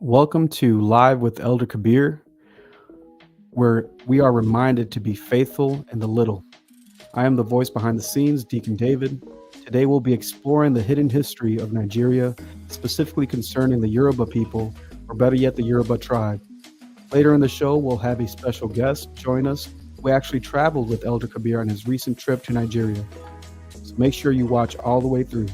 Welcome to Live with Elder Kabir, where we are reminded to be faithful in the little. I am the voice behind the scenes, Deacon David. Today we'll be exploring the hidden history of Nigeria, specifically concerning the Yoruba people, or better yet, the Yoruba tribe. Later in the show, we'll have a special guest join us who actually traveled with Elder Kabir on his recent trip to Nigeria. So make sure you watch all the way through.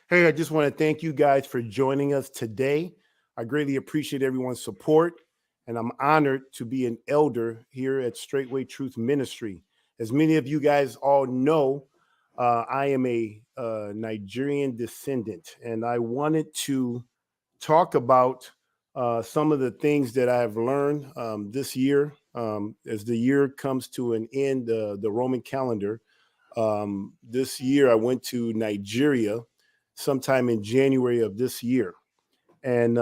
Hey, I just want to thank you guys for joining us today. I greatly appreciate everyone's support, and I'm honored to be an elder here at Straightway Truth Ministry. As many of you guys all know, I am a Nigerian descendant, and I wanted to talk about some of the things that I've learned this year. As the year comes to an end, the Roman calendar, this year I went to Nigeria sometime in January of this year. And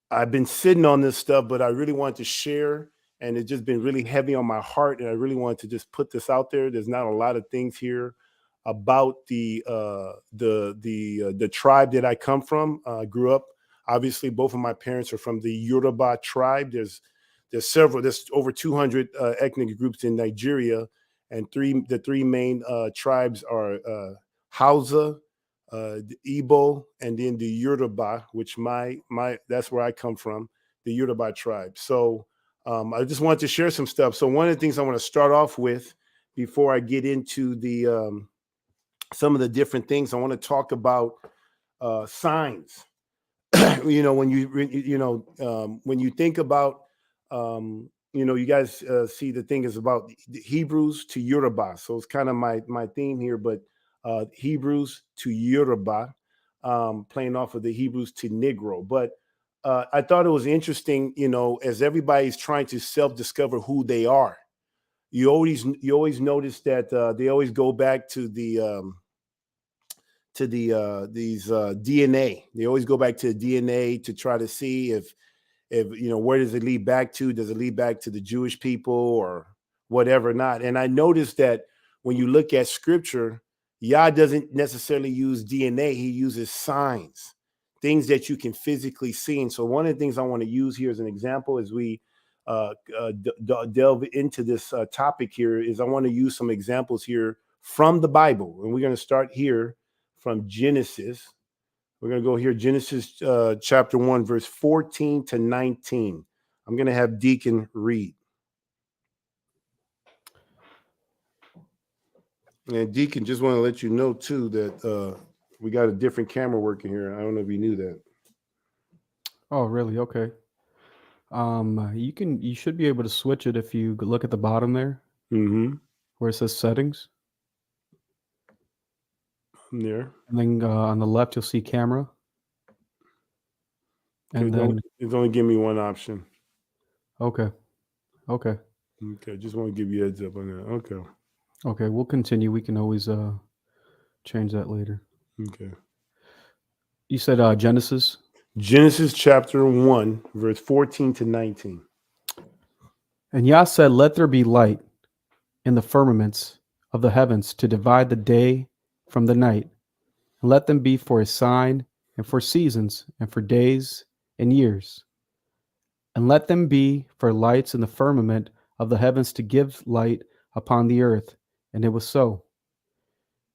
I've been sitting on this stuff, but I really wanted to share, and it's just been really heavy on my heart. And I really wanted to just put this out there. There's not a lot of things here about the tribe that I come from. I grew up, obviously, both of my parents are from the Yoruba tribe. There's over 200 ethnic groups in Nigeria, and the three main tribes are Hausa, the Igbo, and then the Yoruba, which that's where I come from, the Yoruba tribe. So I just wanted to share some stuff. So one of the things I want to start off with before I get into the some of the different things, I want to talk about signs. When you think about you guys see the thing is about the Hebrews to Yoruba. So it's kind of my theme here, but Hebrews to Yoruba, playing off of the Hebrews to Negro. But I thought it was interesting, as everybody's trying to self-discover who they are. You always notice that they always go back to these DNA. They always go back to the DNA to try to see if where does it lead back to? Does it lead back to the Jewish people or whatever not? And I noticed that when you look at scripture, Yah doesn't necessarily use DNA. He uses signs, things that you can physically see. And so one of the things I want to use here as an example as we delve into this topic here is I want to use some examples here from the Bible. And we're going to start here from Genesis. We're going to go here, Genesis chapter 1, verse 14 to 19. I'm going to have Deacon read. And Deacon, just want to let you know, too, that we got a different camera working here. I don't know if you knew that. Oh, really? Okay. You should be able to switch it if you look at the bottom there, where it says settings. There. And then on the left, you'll see camera. And then it's only give me one option. Okay. Just want to give you a heads up on that. Okay, we'll continue. We can always change that later. Okay. You said Genesis? Genesis chapter 1, verse 14 to 19. And Yah said, "Let there be light in the firmaments of the heavens to divide the day from the night, and let them be for a sign, and for seasons, and for days and years. And let them be for lights in the firmament of the heavens to give light upon the earth." And it was so.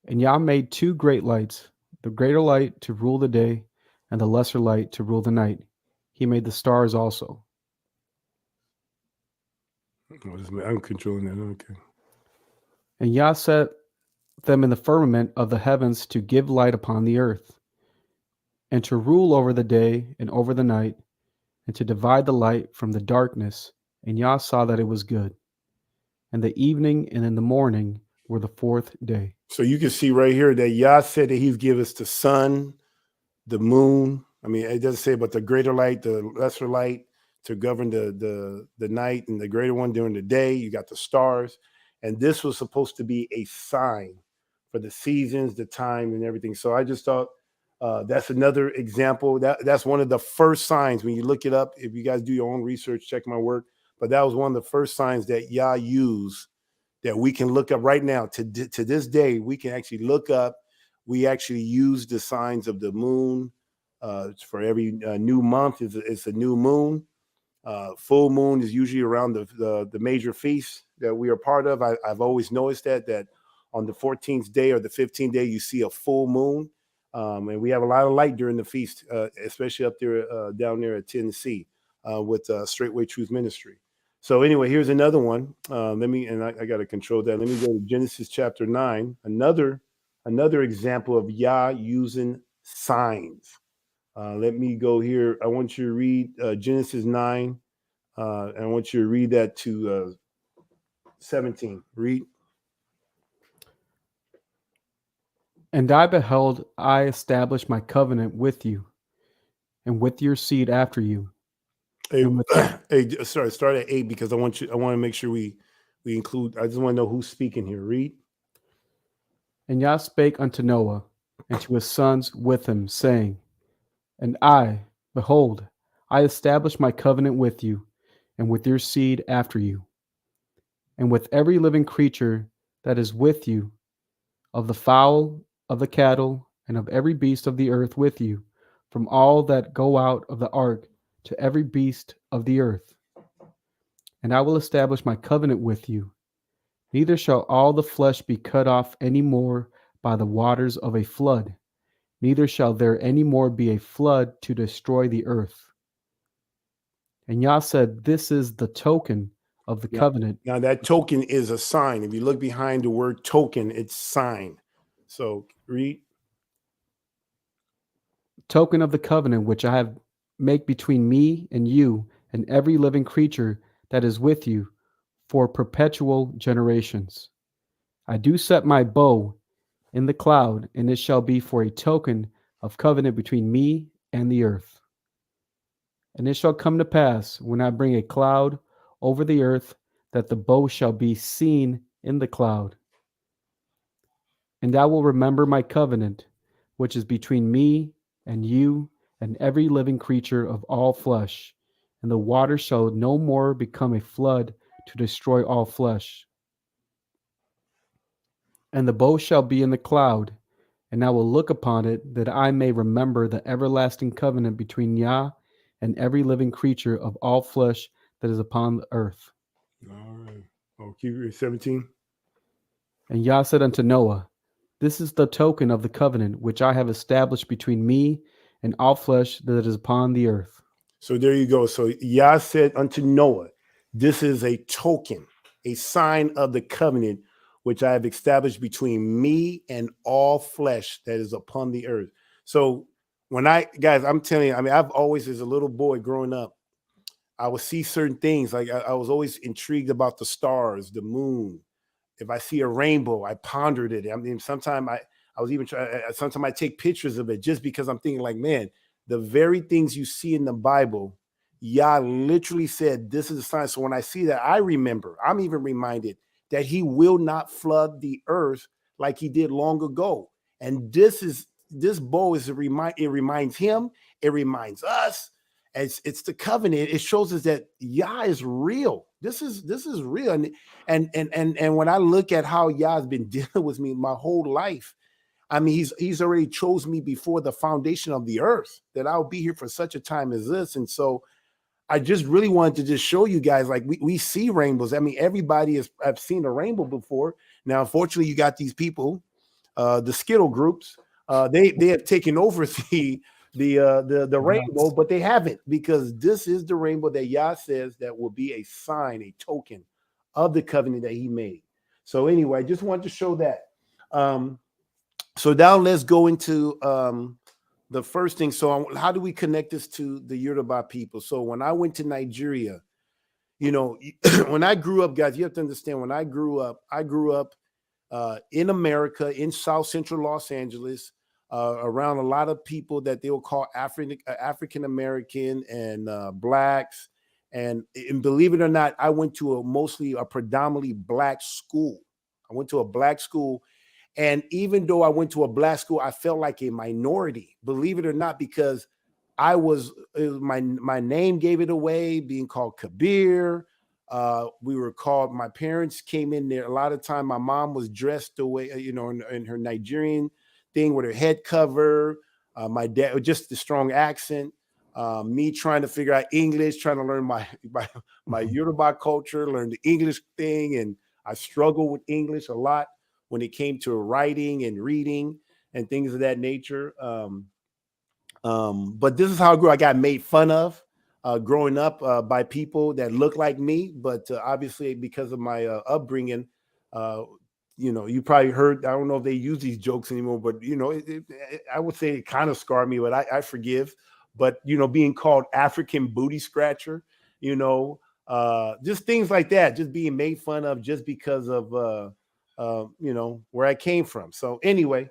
And Yah made two great lights, the greater light to rule the day, and the lesser light to rule the night. He made the stars also. I'm controlling that. Okay. And Yah set them in the firmament of the heavens to give light upon the earth, and to rule over the day and over the night, and to divide the light from the darkness. And Yah saw that it was good. And the evening and in the morning were the fourth day. So you can see right here that Yah said that he's give us the sun, the moon. I mean, it doesn't say about the greater light, the lesser light to govern the night, and the greater one during the day. You got the stars. and this was supposed to be a sign for the seasons, the time, and everything. So I just thought that's another example. That's one of the first signs when you look it up. If you guys do your own research, check my work. But that was one of the first signs that Yah used that we can look up right now. To this day, we can actually look up. We actually use the signs of the moon for every new month. It's a new moon. Full moon is usually around the major feasts that we are part of. I've always noticed that on the 14th day or the 15th day, you see a full moon. And we have a lot of light during the feast, especially up there, down there at Tennessee with Straightway Truth Ministry. So anyway, here's another one. I got to control that. Let me go to Genesis chapter 9. Another example of Yah using signs. Let me go here. I want you to read Genesis 9. And I want you to read that to 17. Read. And I beheld, I established my covenant with you, and with your seed after you. Hey, And with, sorry, start at 8 because I want to make sure we include. I just want to know who's speaking here. Read. and Yah spake unto Noah, and to his sons with him, saying, And I, behold, I establish my covenant with you, and with your seed after you, and with every living creature that is with you, of the fowl, of the cattle, and of every beast of the earth with you, from all that go out of the ark to every beast of the earth. And I will establish my covenant with you. Neither shall all the flesh be cut off any more by the waters of a flood, neither shall there any more be a flood to destroy the earth. And Yah said, This is the token of the covenant. Now that token is a sign. If you look behind the word token, it's sign. So read. Token of the covenant which I have make between me and you and every living creature that is with you for perpetual generations. I do set my bow in the cloud, and it shall be for a token of covenant between me and the earth. And it shall come to pass, when I bring a cloud over the earth, that the bow shall be seen in the cloud. And I will remember my covenant, which is between me and you and every living creature of all flesh, and the water shall no more become a flood to destroy all flesh. And the bow shall be in the cloud, and I will look upon it, that I may remember the everlasting covenant between Yah and every living creature of all flesh that is upon the earth. All right. Oh, keep reading 17. And Yah said unto Noah, This is the token of the covenant which I have established between me and all flesh that is upon the earth. So there you go. So Yah said unto Noah, This is a token, a sign of the covenant which I have established between me and all flesh that is upon the earth. So when I'm telling you, I mean, I've always, as a little boy growing up, I would see certain things. Like I was always intrigued about the stars, the moon. If I see a rainbow, I pondered it. I mean, sometimes I was even trying. Sometimes I take pictures of it just because I'm thinking, like, man, the very things you see in the Bible, Yah literally said, "This is a sign." So when I see that, I remember. I'm even reminded that He will not flood the earth like He did long ago. And this bow is a remind. It reminds Him. It reminds us. It's the covenant. It shows us that Yah is real. This is real. And when I look at how Yah has been dealing with me my whole life, I mean, he's already chose me before the foundation of the earth that I'll be here for such a time as this. And so I just really wanted to just show you guys, like we see rainbows. I mean, everybody I've seen a rainbow before. Now, unfortunately, you got these people, the Skittle groups. They have taken over the rainbow, but they haven't, because this is the rainbow that Yah says that will be a sign, a token of the covenant that He made. So anyway, I just wanted to show that. So now let's go into the first thing. So how do we connect this to the Yoruba people? So when I went to Nigeria, when I grew up, guys, you have to understand, when I grew up in America, in South Central Los Angeles, around a lot of people that they will call African American and blacks And believe it or not, I went to a predominantly black school. I went to a black school. And even though I went to a black school, I felt like a minority, believe it or not, because my name gave it away, being called Kabir. We were called, my parents came in there. A lot of time, my mom was dressed the way, in her Nigerian thing with her head cover. My dad, just the strong accent. Me trying to figure out English, trying to learn my Yoruba culture, learn the English thing. And I struggled with English a lot when it came to writing and reading and things of that nature. But this is how I grew. I got made fun of growing up by people that look like me, but obviously because of my upbringing, you probably heard. I don't know if they use these jokes anymore, but I would say it kind of scarred me. But I forgive. But being called African booty scratcher, just things like that, just being made fun of just because of where I came from. So anyway.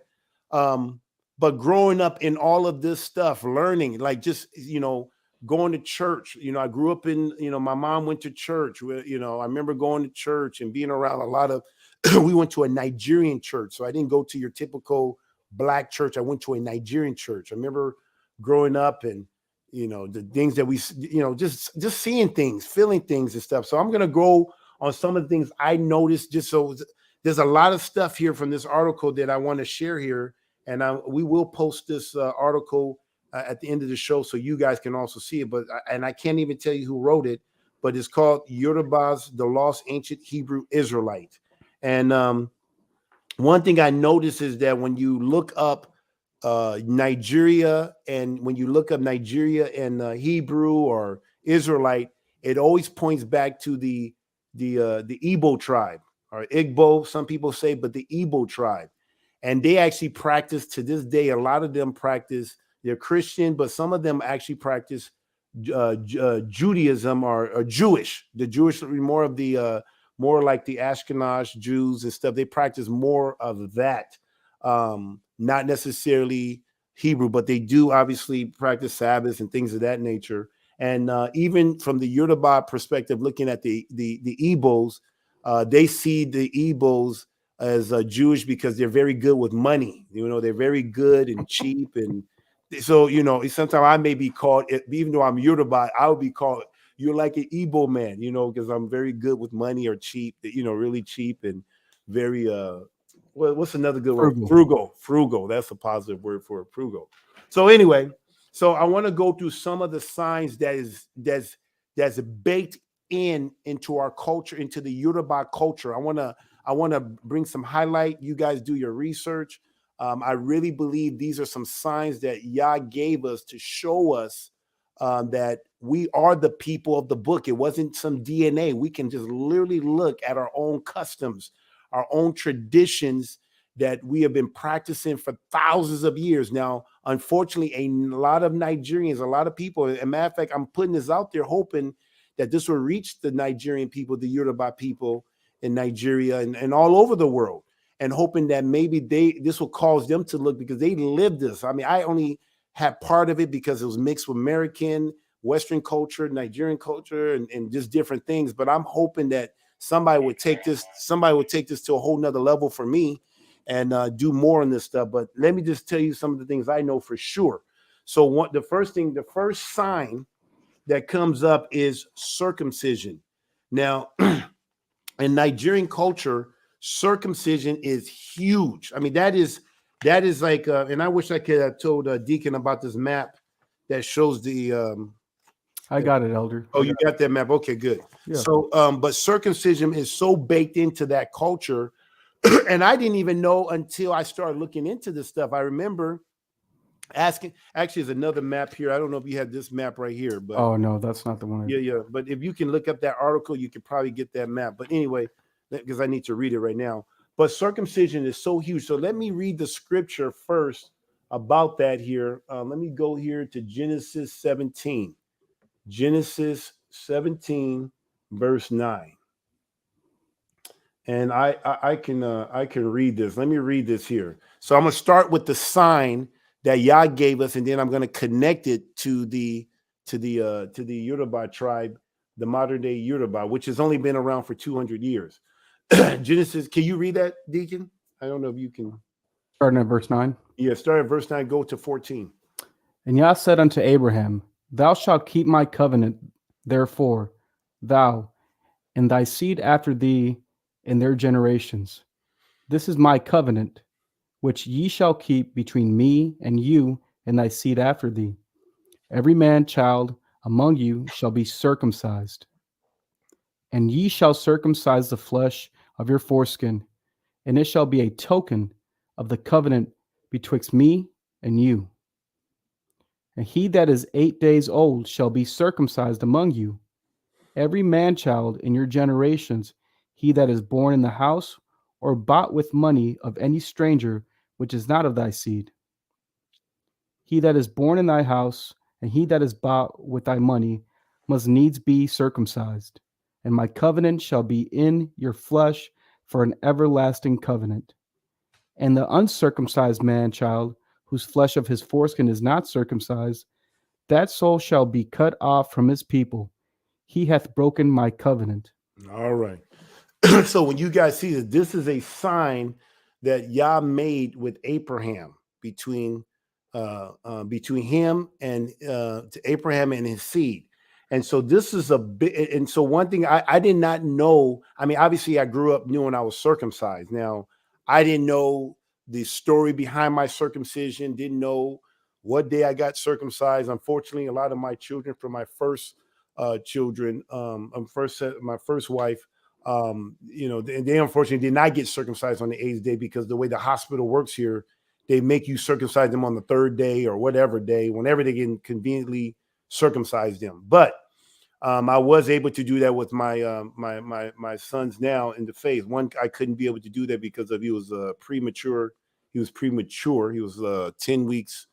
But growing up in all of this stuff, learning, like just, going to church, I grew up in, my mom went to church where, I remember going to church and being around a lot of, we went to a Nigerian church. So I didn't go to your typical black church. I went to a Nigerian church. I remember growing up and, the things that we, just seeing things, feeling things and stuff. So I'm going to go on some of the things I noticed, just so there's a lot of stuff here from this article that I want to share here. And we will post this article at the end of the show so you guys can also see it. But I can't even tell you who wrote it, but it's called Yorubas, the Lost Ancient Hebrew Israelite. And one thing I noticed is that when you look up Nigeria and Hebrew or Israelite, it always points back to the Igbo tribe or Igbo, some people say, but the Igbo tribe. And they actually practice to this day. A lot of them practice, they're Christian, but some of them actually practice Judaism or Jewish. The Jewish, more like the Ashkenaz Jews and stuff. They practice more of that, not necessarily Hebrew, but they do obviously practice Sabbaths and things of that nature. And even from the Yoruba perspective, looking at the Igbos, they see the Igbos as Jewish because they're very good with money. They're very good and cheap. And so, sometimes I may be called, even though I'm Yoruba, I would be called, you're like an Igbo man, because I'm very good with money or cheap, really cheap and very, what's another good word? Frugal. That's a positive word for frugal. So anyway, so I want to go through some of the signs that's baked into our culture, into the Yoruba culture. I want to bring some highlight. You guys do your research. I really believe these are some signs that Yah gave us to show us that we are the people of the book. It wasn't some DNA. We can just literally look at our own customs, our own traditions that we have been practicing for thousands of years. Now, unfortunately, a lot of Nigerians, a lot of people, as a matter of fact, I'm putting this out there hoping that this will reach the Nigerian people, the Yoruba people in Nigeria and all over the world, and hoping that maybe this will cause them to look, because they lived this. I mean, I only had part of it because it was mixed with American, Western culture, Nigerian culture, and just different things. But I'm hoping that somebody would take this to a whole nother level for me and do more on this stuff. But let me just tell you some of the things I know for sure. So the first sign that comes up is circumcision. Now, in Nigerian culture, circumcision is huge. I mean, that is like, and I wish I could have told Deacon about this map that shows the. I got it, Elder. Oh, you got that map? Okay, good. Yeah. So, but circumcision is so baked into that culture, and I didn't even know until I started looking into this stuff. I remember asking. Actually, there's another map here. I don't know if you have this map right here, but oh no, that's not the one. Yeah. But if you can look up that article, you could probably get that map. But anyway, because I need to read it right now. But circumcision is so huge. So let me read the scripture first about that here. Let me go here to Genesis 17. Genesis 17, verse 9. And I can read this. Let me read this here. So I'm gonna start with the sign that Yah gave us, and then I'm gonna connect it to the Yoruba tribe the modern day Yoruba, which has only been around for 200 years. Genesis, can you read that, Deacon? I don't know if you can. Starting at verse 9. Yeah, start at verse 9, go to 14. And Yah said unto Abraham, Thou shalt keep my covenant, therefore, thou and thy seed after thee in their generations. This is my covenant, which ye shall keep between me and you and thy seed after thee. Every man child among you shall be circumcised, and ye shall circumcise the flesh of your foreskin, and it shall be a token of the covenant betwixt me and you. And he that is 8 days old shall be circumcised among you, every man child in your generations, he that is born in the house or bought with money of any stranger which is not of thy seed. He that is born in thy house, and he that is bought with thy money, must needs be circumcised. And my covenant shall be in your flesh for an everlasting covenant. And the uncircumcised man child, whose flesh of his foreskin is not circumcised, that soul shall be cut off from his people. He hath broken my covenant. All right. So when you guys see that, this is a sign that Yah made with Abraham between him and to Abraham and his seed. And so this is a bit. And so one thing I did not know. I mean, obviously, I grew up knowing I was circumcised. Now, I didn't know the story behind my circumcision. Didn't know what day I got circumcised. Unfortunately, a lot of my children from my first children, my first wife, they unfortunately did not get circumcised on the 8th day, because the way the hospital works here, they make you circumcise them on the 3rd day or whatever day, whenever they can conveniently circumcise them. But I was able to do that with my my sons now in the faith. One, I couldn't be able to do that because of he was premature. He was 10 weeks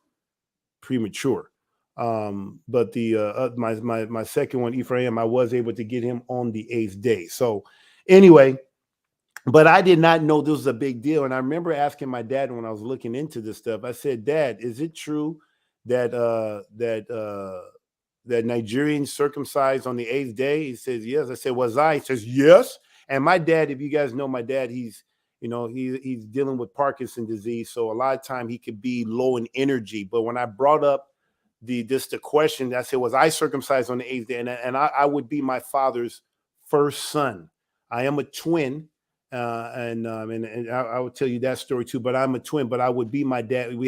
premature. But the my second one, Ephraim, I was able to get him on the 8th day. So anyway, but I did not know this was a big deal. And I remember asking my dad when I was looking into this stuff. I said, Dad, is it true that that Nigerians circumcised on the 8th day? He says, yes. I said, was I? He says, yes. And my dad, if you guys know my dad, he's dealing with Parkinson's disease. So a lot of time he could be low in energy. But when I brought up the question, I said, was I circumcised on the 8th day? And I would be my father's first son. I am a twin. And I will tell you that story too, but I'm a twin, but I would be my dad. I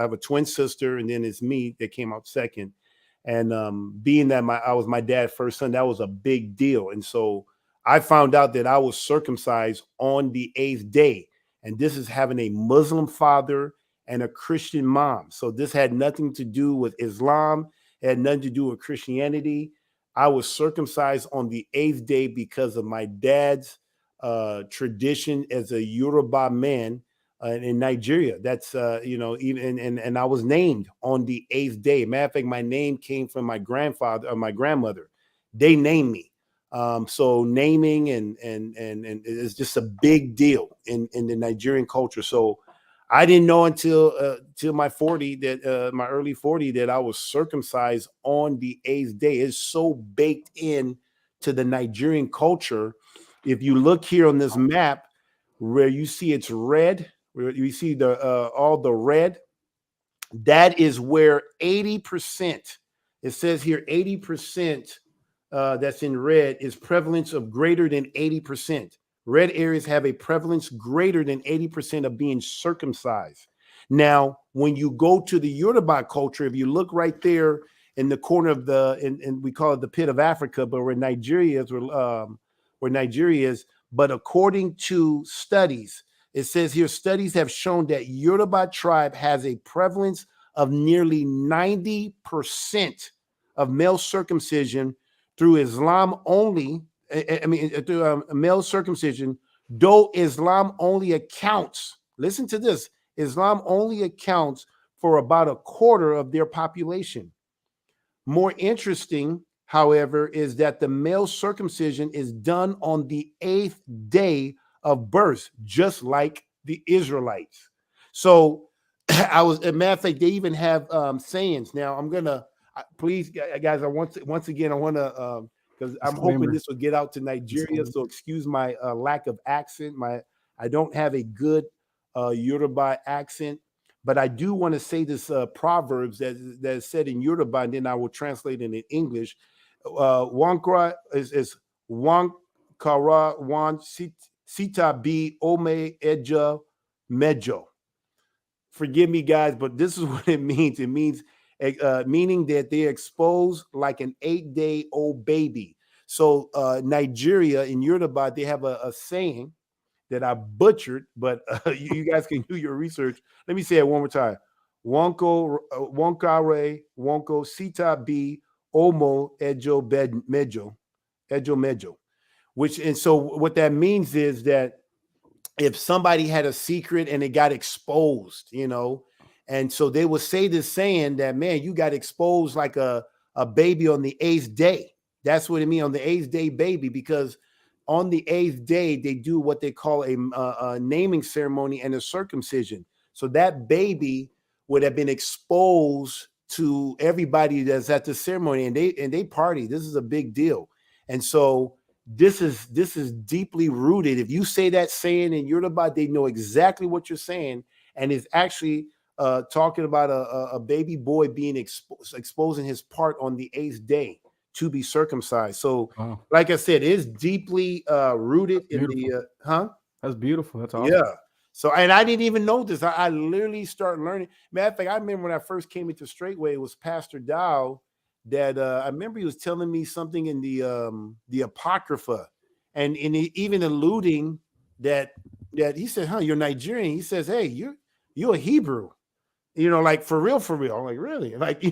have a twin sister, and then it's me that came out second. And being that I was my dad's first son, that was a big deal. And so I found out that I was circumcised on the 8th day. And this is having a Muslim father and a Christian mom. So this had nothing to do with Islam. It had nothing to do with Christianity. I was circumcised on the 8th day because of my dad's tradition as a Yoruba man in Nigeria. That's and I was named on the 8th day. Matter of fact, my name came from my grandfather or my grandmother. They named me. So naming and it's just a big deal in the Nigerian culture. So I didn't know until my my early 40 that I was circumcised on the 8th day. It's so baked in to the Nigerian culture. If you look here on this map, where you see it's red, where you see the all the red, that is where 80%. It says here 80%. That's in red is prevalence of greater than 80%. Red areas have a prevalence greater than 80% of being circumcised. Now, when you go to the Yoruba culture, if you look right there in the corner of and we call it the pit of Africa, but where Nigeria is, but according to studies, it says here, studies have shown that Yoruba tribe has a prevalence of nearly 90% of male circumcision through Islam only. Through male circumcision, though Islam only accounts, listen to this, Islam only accounts for about a quarter of their population. More interesting, however, is that the male circumcision is done on the 8th day of birth, just like the Israelites. So as a matter of fact, they even have sayings. Now I'm gonna please, guys. I want to because I'm hoping Disclaimer. this will get out to Nigeria. Disclaimer. So excuse my lack of accent. I don't have a good Yoruba accent, but I do want to say this proverbs that is said in Yoruba, and then I will translate it in English. Wankra is Wankara Wan Sita B Ome Eja Mejo. Forgive me, guys, but this is what it means. It means meaning that they're exposed like an 8-day-old baby. So Nigeria in Yoruba, they have a saying that I butchered, but you guys can do your research. Let me say it one more time. Wonkare Wonko Sita B Omo Mejo Mejo. Which, and so what that means is that if somebody had a secret and it got exposed, and so they would say this saying that, man, you got exposed like a baby on the 8th day. That's what it means, on the 8th day baby, because on the 8th day, they do what they call a naming ceremony and a circumcision. So that baby would have been exposed to everybody that's at the ceremony, and they party. This is a big deal. And so this is deeply rooted. If you say that saying in Yoruba, they know exactly what you're saying, and it's actually talking about a baby boy being exposing his part on the 8th day to be circumcised. So, Wow. like I said, it's deeply rooted in the That's beautiful. That's awesome. Yeah. So, and I didn't even know this. I literally started learning. Matter of fact, I remember when I first came into Straightway, it was Pastor Dow that I remember he was telling me something in the Apocrypha, and he even alluding that he said, "Huh, you're Nigerian." He says, "Hey, you're a Hebrew." Like for real. I'm like, really? Like,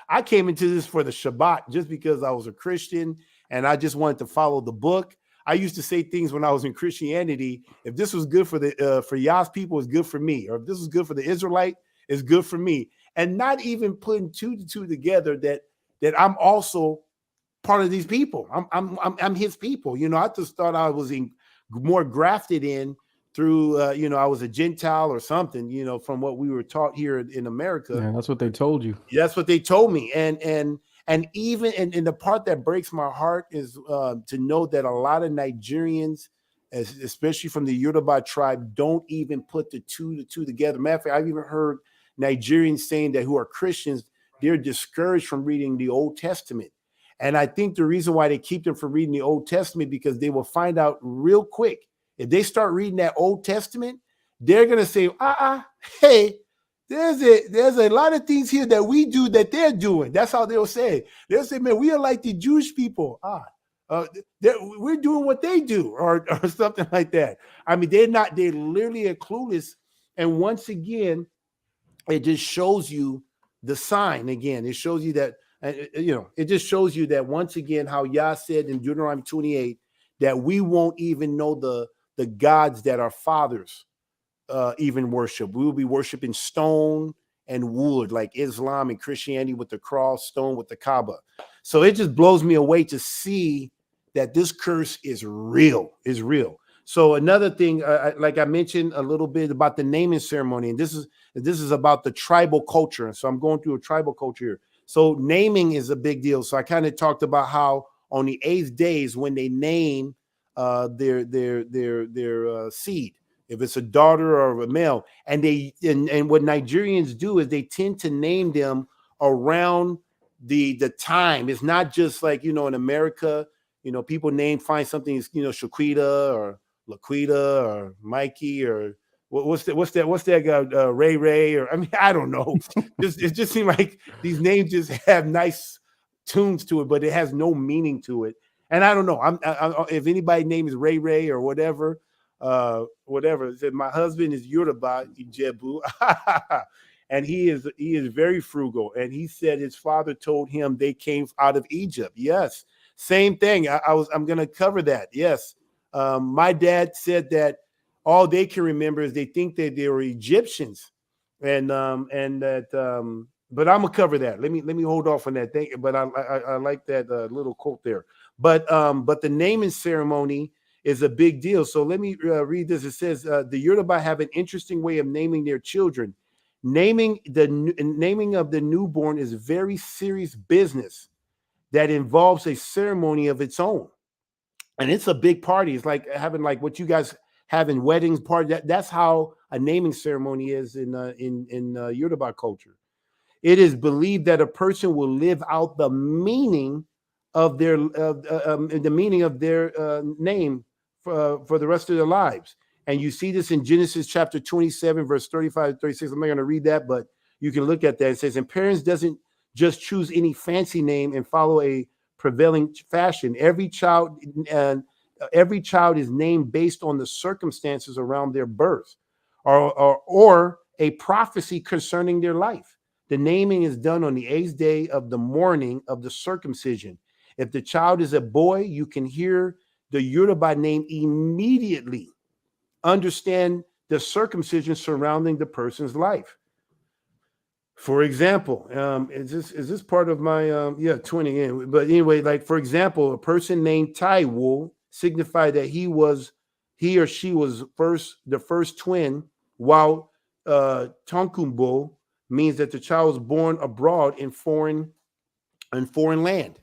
I came into this for the Shabbat just because I was a Christian and I just wanted to follow the book. I used to say things when I was in Christianity. If this was good for the for Yah's people, it's good for me. Or if this was good for the Israelite, it's good for me. And not even putting two to two together that I'm also part of these people. I'm his people. I just thought I was more grafted in through I was a Gentile or something, from what we were taught here in America. Yeah, that's what they told you. That's what they told me. And even and the part that breaks my heart is to know that a lot of Nigerians, especially from the Yoruba tribe, don't even put the two together. Matter of fact, I've even heard Nigerians saying that who are Christians, they're discouraged from reading the Old Testament. And I think the reason why they keep them from reading the Old Testament, because they will find out real quick, if they start reading that Old Testament, they're going to say, hey, there's a lot of things here that we do that they're doing. That's how they'll say. They'll say, man, we are like the Jewish people. We're doing what they do, or something like that. I mean, they literally are clueless. And once again, it just shows you the sign again. It shows you that, it just shows you that once again, how Yah said in Deuteronomy 28, that we won't even know the gods that our fathers even worship. We will be worshiping stone and wood, like Islam and Christianity with the cross, stone with the Kaaba. So it just blows me away to see that this curse is real. So another thing, like I mentioned a little bit about the naming ceremony, and this is about the tribal culture. And so I'm going through a tribal culture here. So naming is a big deal. So I kind of talked about how on the 8th days when they name their seed, if it's a daughter or a male, and what Nigerians do is they tend to name them around the time. It's not just like, in America, people find something, Shaquita or Laquita or Mikey or what's that guy, Ray, or I don't know. It just seems like these names just have nice tunes to it, but it has no meaning to it. And I don't know. If anybody's name is Ray or whatever, said my husband is Yoruba Ijebu, and he is very frugal. And he said his father told him they came out of Egypt. Yes, same thing. I'm going to cover that. Yes, my dad said that all they can remember is they think that they were Egyptians, and that. But I'm gonna cover that. Let me hold off on that thing. But I like that little quote there. But the naming ceremony is a big deal. So let me read this. It says the Yoruba have an interesting way of naming their children. Naming of the newborn is very serious business. that involves a ceremony of its own. And it's a big party. It's like having like what you guys have in weddings party. That's how a naming ceremony is in Yoruba culture. It is believed that a person will live out the meaning of their name for the rest of their lives. And you see this in Genesis chapter 27, verse 35 to 36. I'm not going to read that, but you can look at that. It says, and parents doesn't just choose any fancy name and follow a prevailing fashion. Every child is named based on the circumstances around their birth or a prophecy concerning their life. The naming is done on the 8th day of the morning of the circumcision. If the child is a boy, you can hear the Yoruba name immediately. Understand the circumcision surrounding the person's life. For example, is this part of my 20 in? But anyway, like for example, a person named Taiwo signified that he or she was the first twin, while Tonkumbo means that the child was born abroad in foreign land.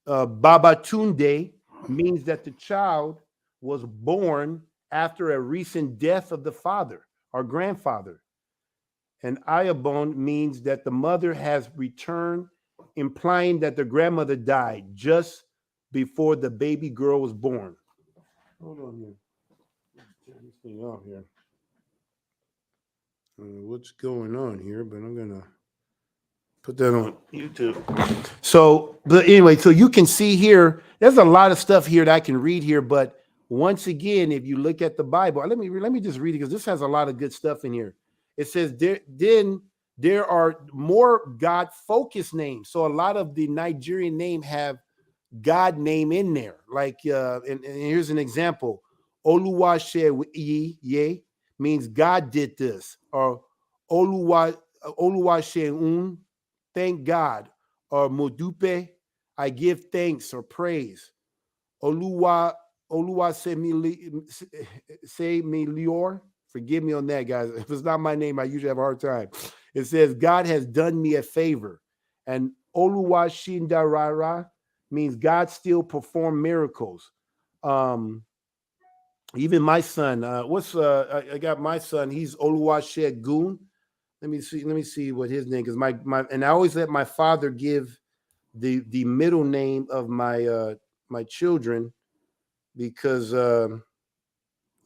Babatunde means that the child was born after a recent death of the father or grandfather. And Ayabon means that the mother has returned, implying that the grandmother died just before the baby girl was born. Hold on here. Turn this thing off here. I don't know what's going on here, but I'm going to put that on YouTube. So, but anyway, so you can see here, there's a lot of stuff here that I can read here, but once again, if you look at the Bible, let me just read it because this has a lot of good stuff in here. It says there are more God-focused names. So a lot of the Nigerian name have God name in there. Like, and here's an example. Oluwaseun means God did this. Or Oluwaseun, thank God. Or Modupe, I give thanks or praise. Oluwa say me lior. Forgive me on that, guys. If it's not my name, I usually have a hard time. It says, God has done me a favor. And Oluwa Shindarara means God still perform miracles. Even my son, I got my son, he's Oluwa Shegun. Let me see what his name is. And I always let my father give the middle name of my children because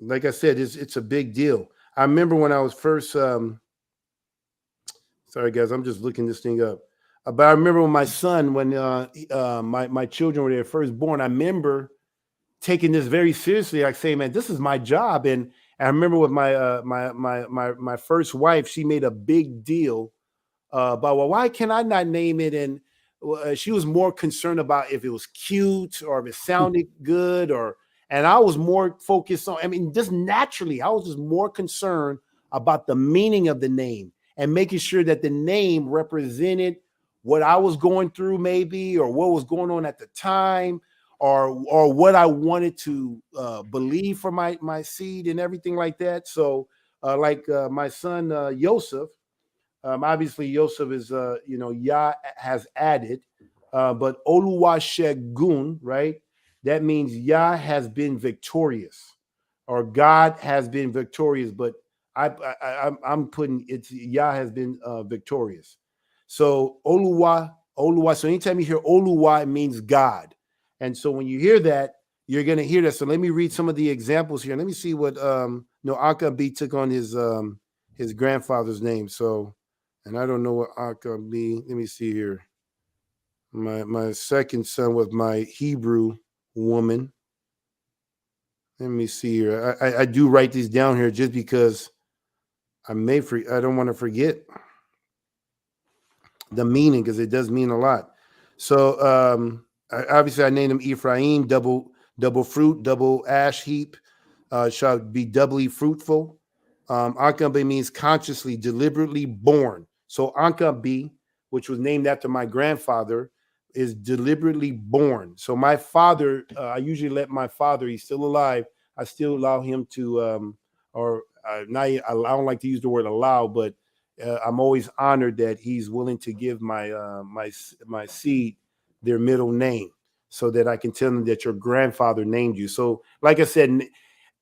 like I said, it's a big deal. I remember when I was first, sorry guys, I'm just looking this thing up. But I remember when my son, when my children were first born, I remember taking this very seriously. Like saying, man, this is my job. And I remember with my first wife, she made a big deal about, well, why can I not name it? And she was more concerned about if it was cute or if it sounded good and I was more focused on, just naturally, I was just more concerned about the meaning of the name and making sure that the name represented what I was going through maybe, or what was going on at the time, or what I wanted to believe for my seed and everything like that. So my son, Yosef, obviously Yosef is, Yah has added, but Oluwasegun, right? That means Yah has been victorious, or God has been victorious. But I'm putting it's Yah has been victorious. So Oluwa. So anytime you hear Oluwa, it means God. And so when you hear that, you're going to hear that. So let me read some of the examples here. Let me see what Akabi took on his grandfather's name. So, and I don't know what Akabi. Let me see here. My second son was my Hebrew woman. Let me see here. I do write these down here just because I don't want to forget the meaning, because it does mean a lot. So obviously I named him Ephraim, double fruit, double ash heap, shall be doubly fruitful. Ankabe means consciously, deliberately born. So Ankabe, which was named after my grandfather, is deliberately born. So my father, I usually let my father, he's still alive, I still allow him to, I don't like to use the word allow, but I'm always honored that he's willing to give my seed their middle name, so that I can tell them that your grandfather named you. So, like I said,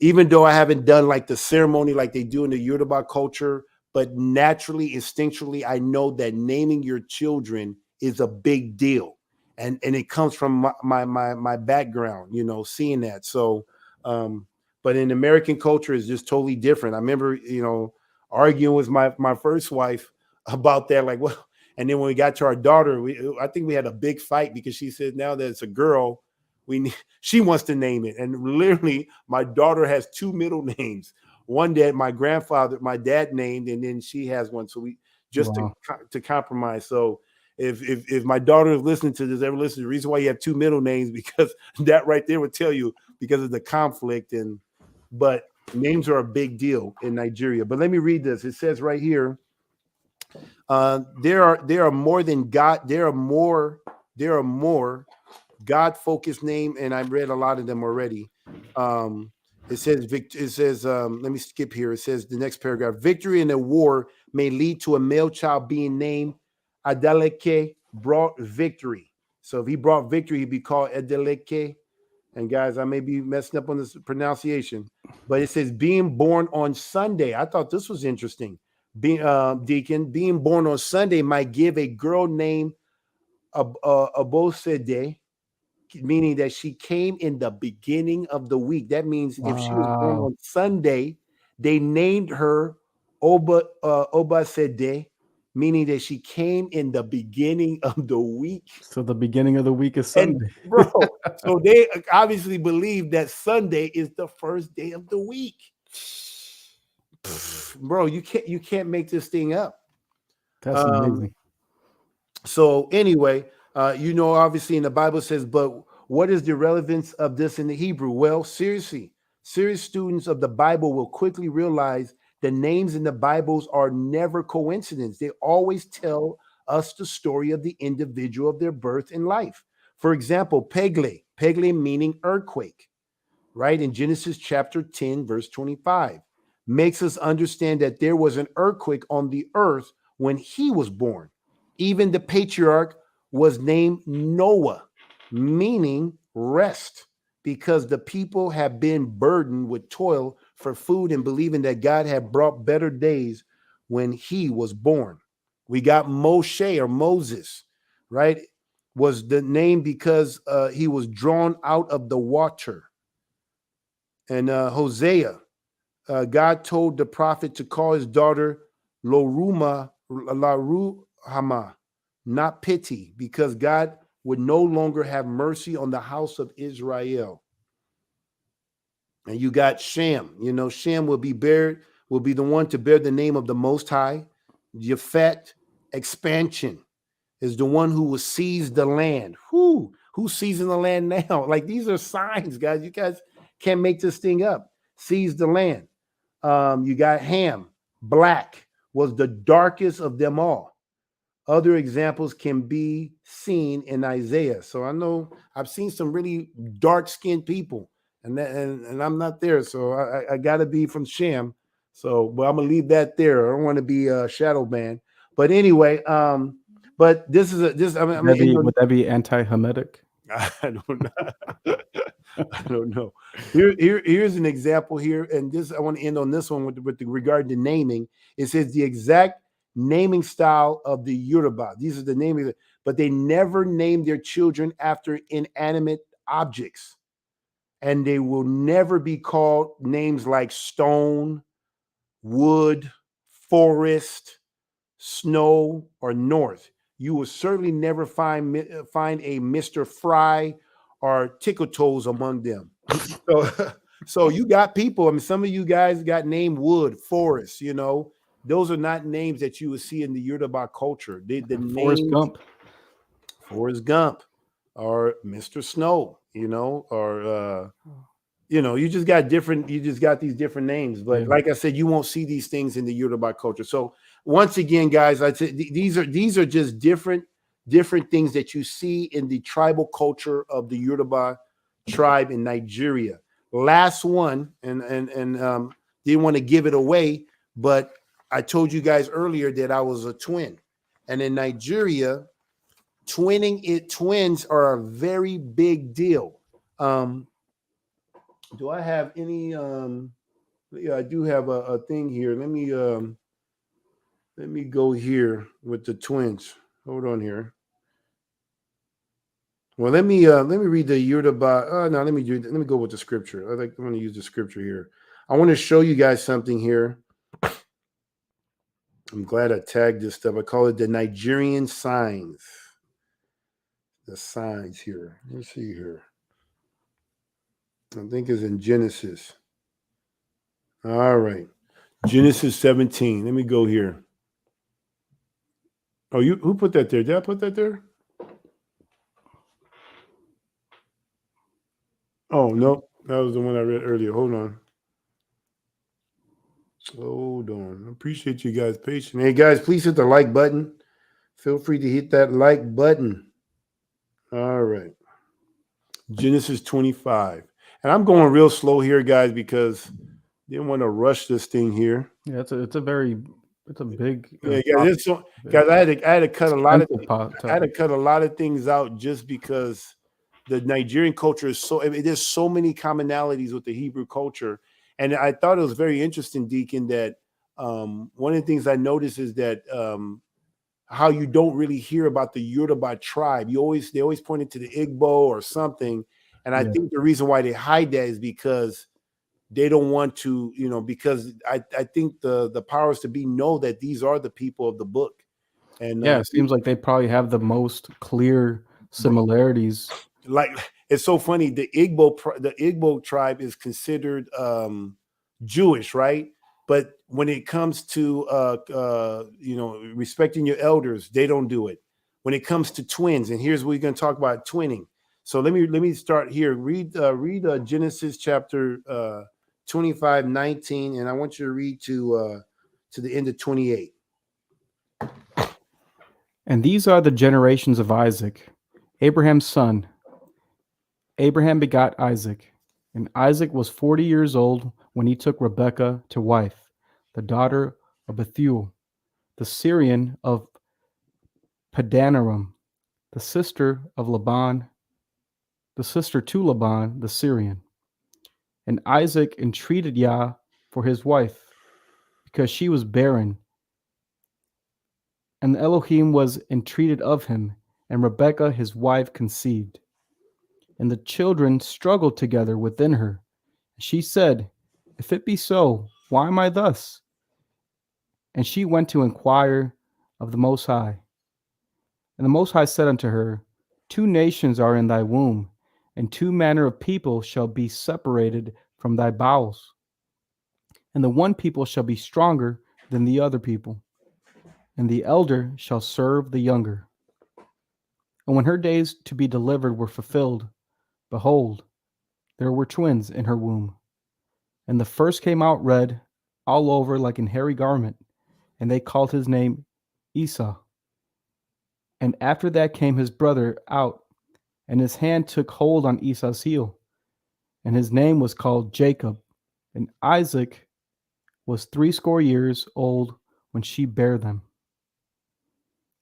even though I haven't done like the ceremony like they do in the Yoruba culture, but naturally, instinctually, I know that naming your children is a big deal, and it comes from my background, seeing that. So, but in American culture, is just totally different. I remember, arguing with my first wife about that, like, well, and then when we got to our daughter, I think we had a big fight because she said now that it's a girl, she wants to name it, and literally, my daughter has two middle names. One that my dad named, and then she has one. So we just Wow. to compromise. So if my daughter is listening to this, ever listen, the reason why you have two middle names, because that right there would tell you, because of the conflict. But names are a big deal in Nigeria. But let me read this. It says right here, there are more than God. There are more God-focused name, and I've read a lot of them already. It says, let me skip here. It says the next paragraph: victory in a war may lead to a male child being named Adeleke, brought victory. So if he brought victory, he'd be called Adeleke. And guys, I may be messing up on this pronunciation, but it says being born on Sunday. I thought this was interesting. Deacon, being born on Sunday might give a girl named Abosede, meaning that she came in the beginning of the week. That means if she was born Wow. on Sunday, they named her Obasede, meaning that she came in the beginning of the week. So the beginning of the week is And Sunday. bro, so they obviously believe that Sunday is the first day of the week. Bro, you can't make this thing up. That's amazing. So anyway, obviously in the Bible says, but what is the relevance of this in the Hebrew? Well, serious students of the Bible will quickly realize the names in the Bibles are never coincidence. They always tell us the story of the individual, of their birth and life. For example, Pegle meaning earthquake, right? In Genesis chapter 10, verse 25, makes us understand that there was an earthquake on the earth when he was born. Even the patriarch was named Noah, meaning rest, because the people have been burdened with toil for food and believing that God had brought better days when he was born. We got Moshe, or Moses, right? Was the name because he was drawn out of the water. And Hosea, God told the prophet to call his daughter Laruhama, not pity, because God would no longer have mercy on the house of Israel. And you got Shem. Shem will be the one to bear the name of the Most High. Japhet, expansion, is the one who will seize the land. Who's seizing the land now? Like, these are signs, guys. You guys can't make this thing up. Seize the land. You got Ham, black, was the darkest of them all. Other examples can be seen in Isaiah. So I know I've seen some really dark-skinned people, and I'm not there. So I got to be from Shem. So, but I'm gonna leave that there. I don't want to be a shadow ban. But anyway, but this is Would that be anti-Hamitic? I don't know. I don't know. Here's an example here, and this I want to end on this one with regard to naming. It says the exact naming style of the Yoruba. These are the naming, but they never name their children after inanimate objects, and they will never be called names like stone, wood, forest, snow, or north. You will certainly never find a Mr. Fry or Tickle Toes among them. So you got people. I mean, some of you guys got named Wood, Forest. Those are not names that you would see in the Yoruba culture. The Forrest names, Gump. Forrest Gump, or Mr. Snow. Or you just got these different names. But like I said, you won't see these things in the Yoruba culture. So once again, guys, I'd say these are just different things that you see in the tribal culture of the Yoruba tribe in Nigeria. Last one, and didn't want to give it away, but I told you guys earlier that I was a twin, and in Nigeria, twins are a very big deal. Do I have any? Yeah, I do have a thing here. Let me go here with the twins. Hold on here. Well, let me read the Yoruba. No, let me go with the scripture. I want to use the scripture here. I want to show you guys something here. I'm glad I tagged this stuff. I call it the Nigerian signs. The signs here. Let's see here. I think it's in Genesis. All right. Genesis 17. Let me go here. Oh, who put that there? Did I put that there? Oh, no. That was the one I read earlier. Hold on. I appreciate you guys' patience. Hey, guys, please hit the like button. Feel free to hit that like button. All right. Genesis 25. And I'm going real slow here, guys, because I didn't want to rush this thing here. Yeah, it's a big. Yeah, guys, I had to cut a lot of things out just because the Nigerian culture is there's so many commonalities with the Hebrew culture. And I thought it was very interesting, Deacon, that one of the things I noticed is that how you don't really hear about the Yoruba tribe. They always pointed to the Igbo or something. And I think the reason why they hide that is because they don't want to, because I think the powers to be know that these are the people of the book. And it seems like they probably have the most clear similarities. Like, it's so funny. The Igbo tribe is considered Jewish, right? But when it comes to respecting your elders, they don't do it. When it comes to twins, and here's what we're going to talk about: twinning. So let me start here. Read Genesis chapter 25:19, and I want you to read to the end of 28. And these are the generations of Isaac, Abraham's son. Abraham begot Isaac, and Isaac was 40 years old when he took Rebekah to wife, the daughter of Bethuel, the Syrian of Padanaram, the sister to Laban, the Syrian. And Isaac entreated Yah for his wife, because she was barren. And Elohim was entreated of him, and Rebekah his wife conceived. And the children struggled together within her. She said, If it be so, why am I thus? And she went to inquire of the Most High. And the Most High said unto her, 2 nations are in thy womb, and 2 manner of people shall be separated from thy bowels. And the one people shall be stronger than the other people, and the elder shall serve the younger. And when her days to be delivered were fulfilled, behold, there were twins in her womb. And the first came out red all over like an hairy garment, and they called his name Esau. And after that came his brother out, and his hand took hold on Esau's heel, and his name was called Jacob. And Isaac was 80 years old when she bare them.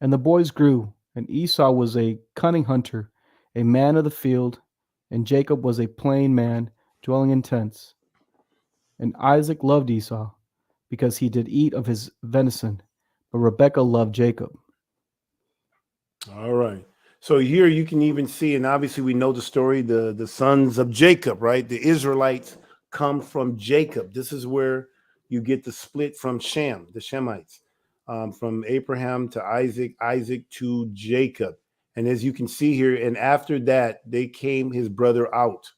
And the boys grew, and Esau was a cunning hunter, a man of the field, and Jacob was a plain man, dwelling in tents. And Isaac loved Esau, because he did eat of his venison, but Rebekah loved Jacob. All right. So here you can even see, and obviously we know the story, the sons of Jacob, right? The Israelites come from Jacob. This is where you get the split from Shem, the Shemites, from Abraham to Isaac, Isaac to Jacob. And as you can see here, and after that, they came his brother out,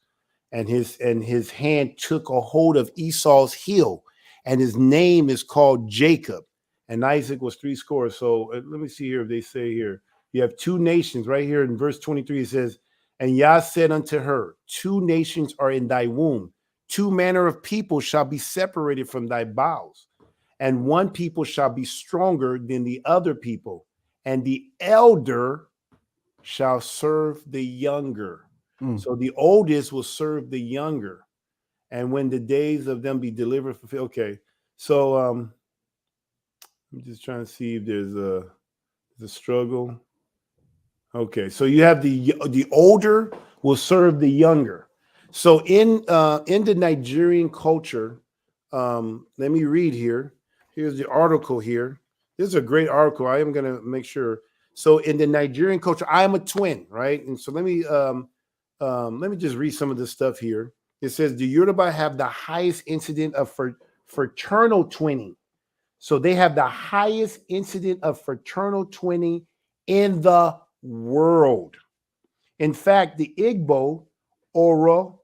and his hand took a hold of Esau's heel, and his name is called Jacob. And Isaac was 80. So let me see here if they say here. You have 2 nations right here in verse 23. It says, and Yah said unto her, 2 nations are in thy womb. 2 manner of people shall be separated from thy bowels. And one people shall be stronger than the other people. And the elder shall serve the younger. So the oldest will serve the younger. And when the days of them be delivered, fulfilled. Okay. So I'm just trying to see if there's the struggle. Okay, so you have the older will serve the younger. So in the Nigerian culture, let me read here. Here's the article here. This is a great article. I am gonna make sure. So in the Nigerian culture, I am a twin, right? And so let me just read some of this stuff here. It says the Yoruba have the highest incident of fraternal twinning. So they have the highest incident of fraternal twinning in the world. In fact, the Igbo, Oro,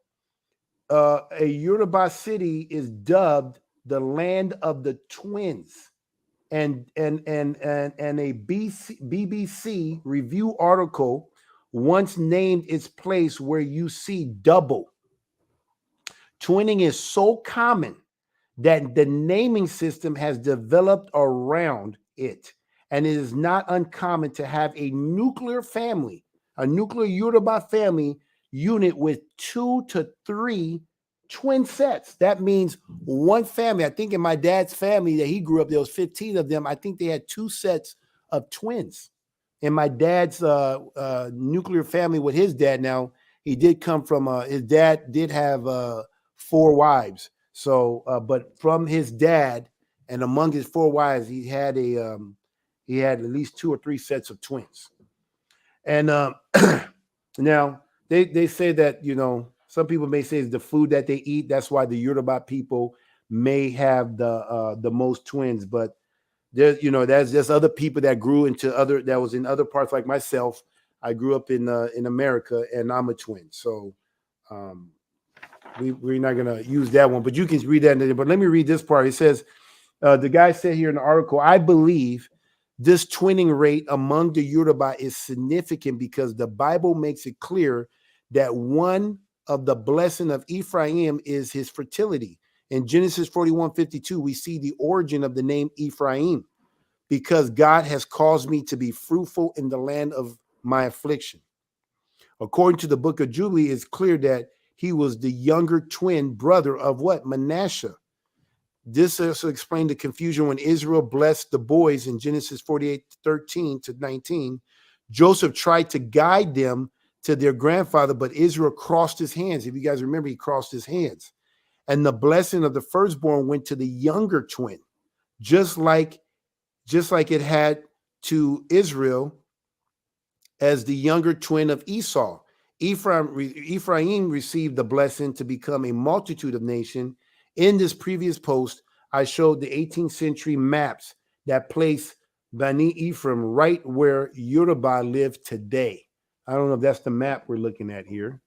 a Yoruba city, is dubbed the land of the twins. And a BBC review article once named its place where you see double. Twinning is so common that the naming system has developed around it. And it is not uncommon to have a nuclear family, a nuclear Yoruba family unit with 2 to 3 twin sets. That means one family. I think in my dad's family that he grew up, there was 15 of them. I think they had 2 sets of twins. In my dad's nuclear family with his dad, now he did come from his dad did have 4 wives. So, but from his dad and among his 4 wives, he had at least 2 or 3 sets of twins. And now they say that, you know, some people may say it's the food that they eat. That's why the Yoruba people may have the most twins. But there's, you know, there's other people that grew into that was in other parts, like myself. I grew up in America, and I'm a twin. So we're not going to use that one, but you can read that. But let me read this part. It says, the guy said here in the article, I believe this twinning rate among the Yoruba is significant because the Bible makes it clear that one of the blessing of Ephraim is his fertility. In Genesis 41:52, we see the origin of the name Ephraim, because God has caused me to be fruitful in the land of my affliction. According to the book of Jubilee, it's clear that he was the younger twin brother of what? Manasseh. This also explained the confusion when Israel blessed the boys in Genesis 48:13-19. Joseph tried to guide them to their grandfather, but Israel crossed his hands. If you guys remember, he crossed his hands. And the blessing of the firstborn went to the younger twin, just like it had to Israel as the younger twin of Esau. Ephraim received the blessing to become a multitude of nations. In this previous post, I showed the 18th century maps that place Bani Ephraim right where Yoruba live today. I don't know if that's the map we're looking at here.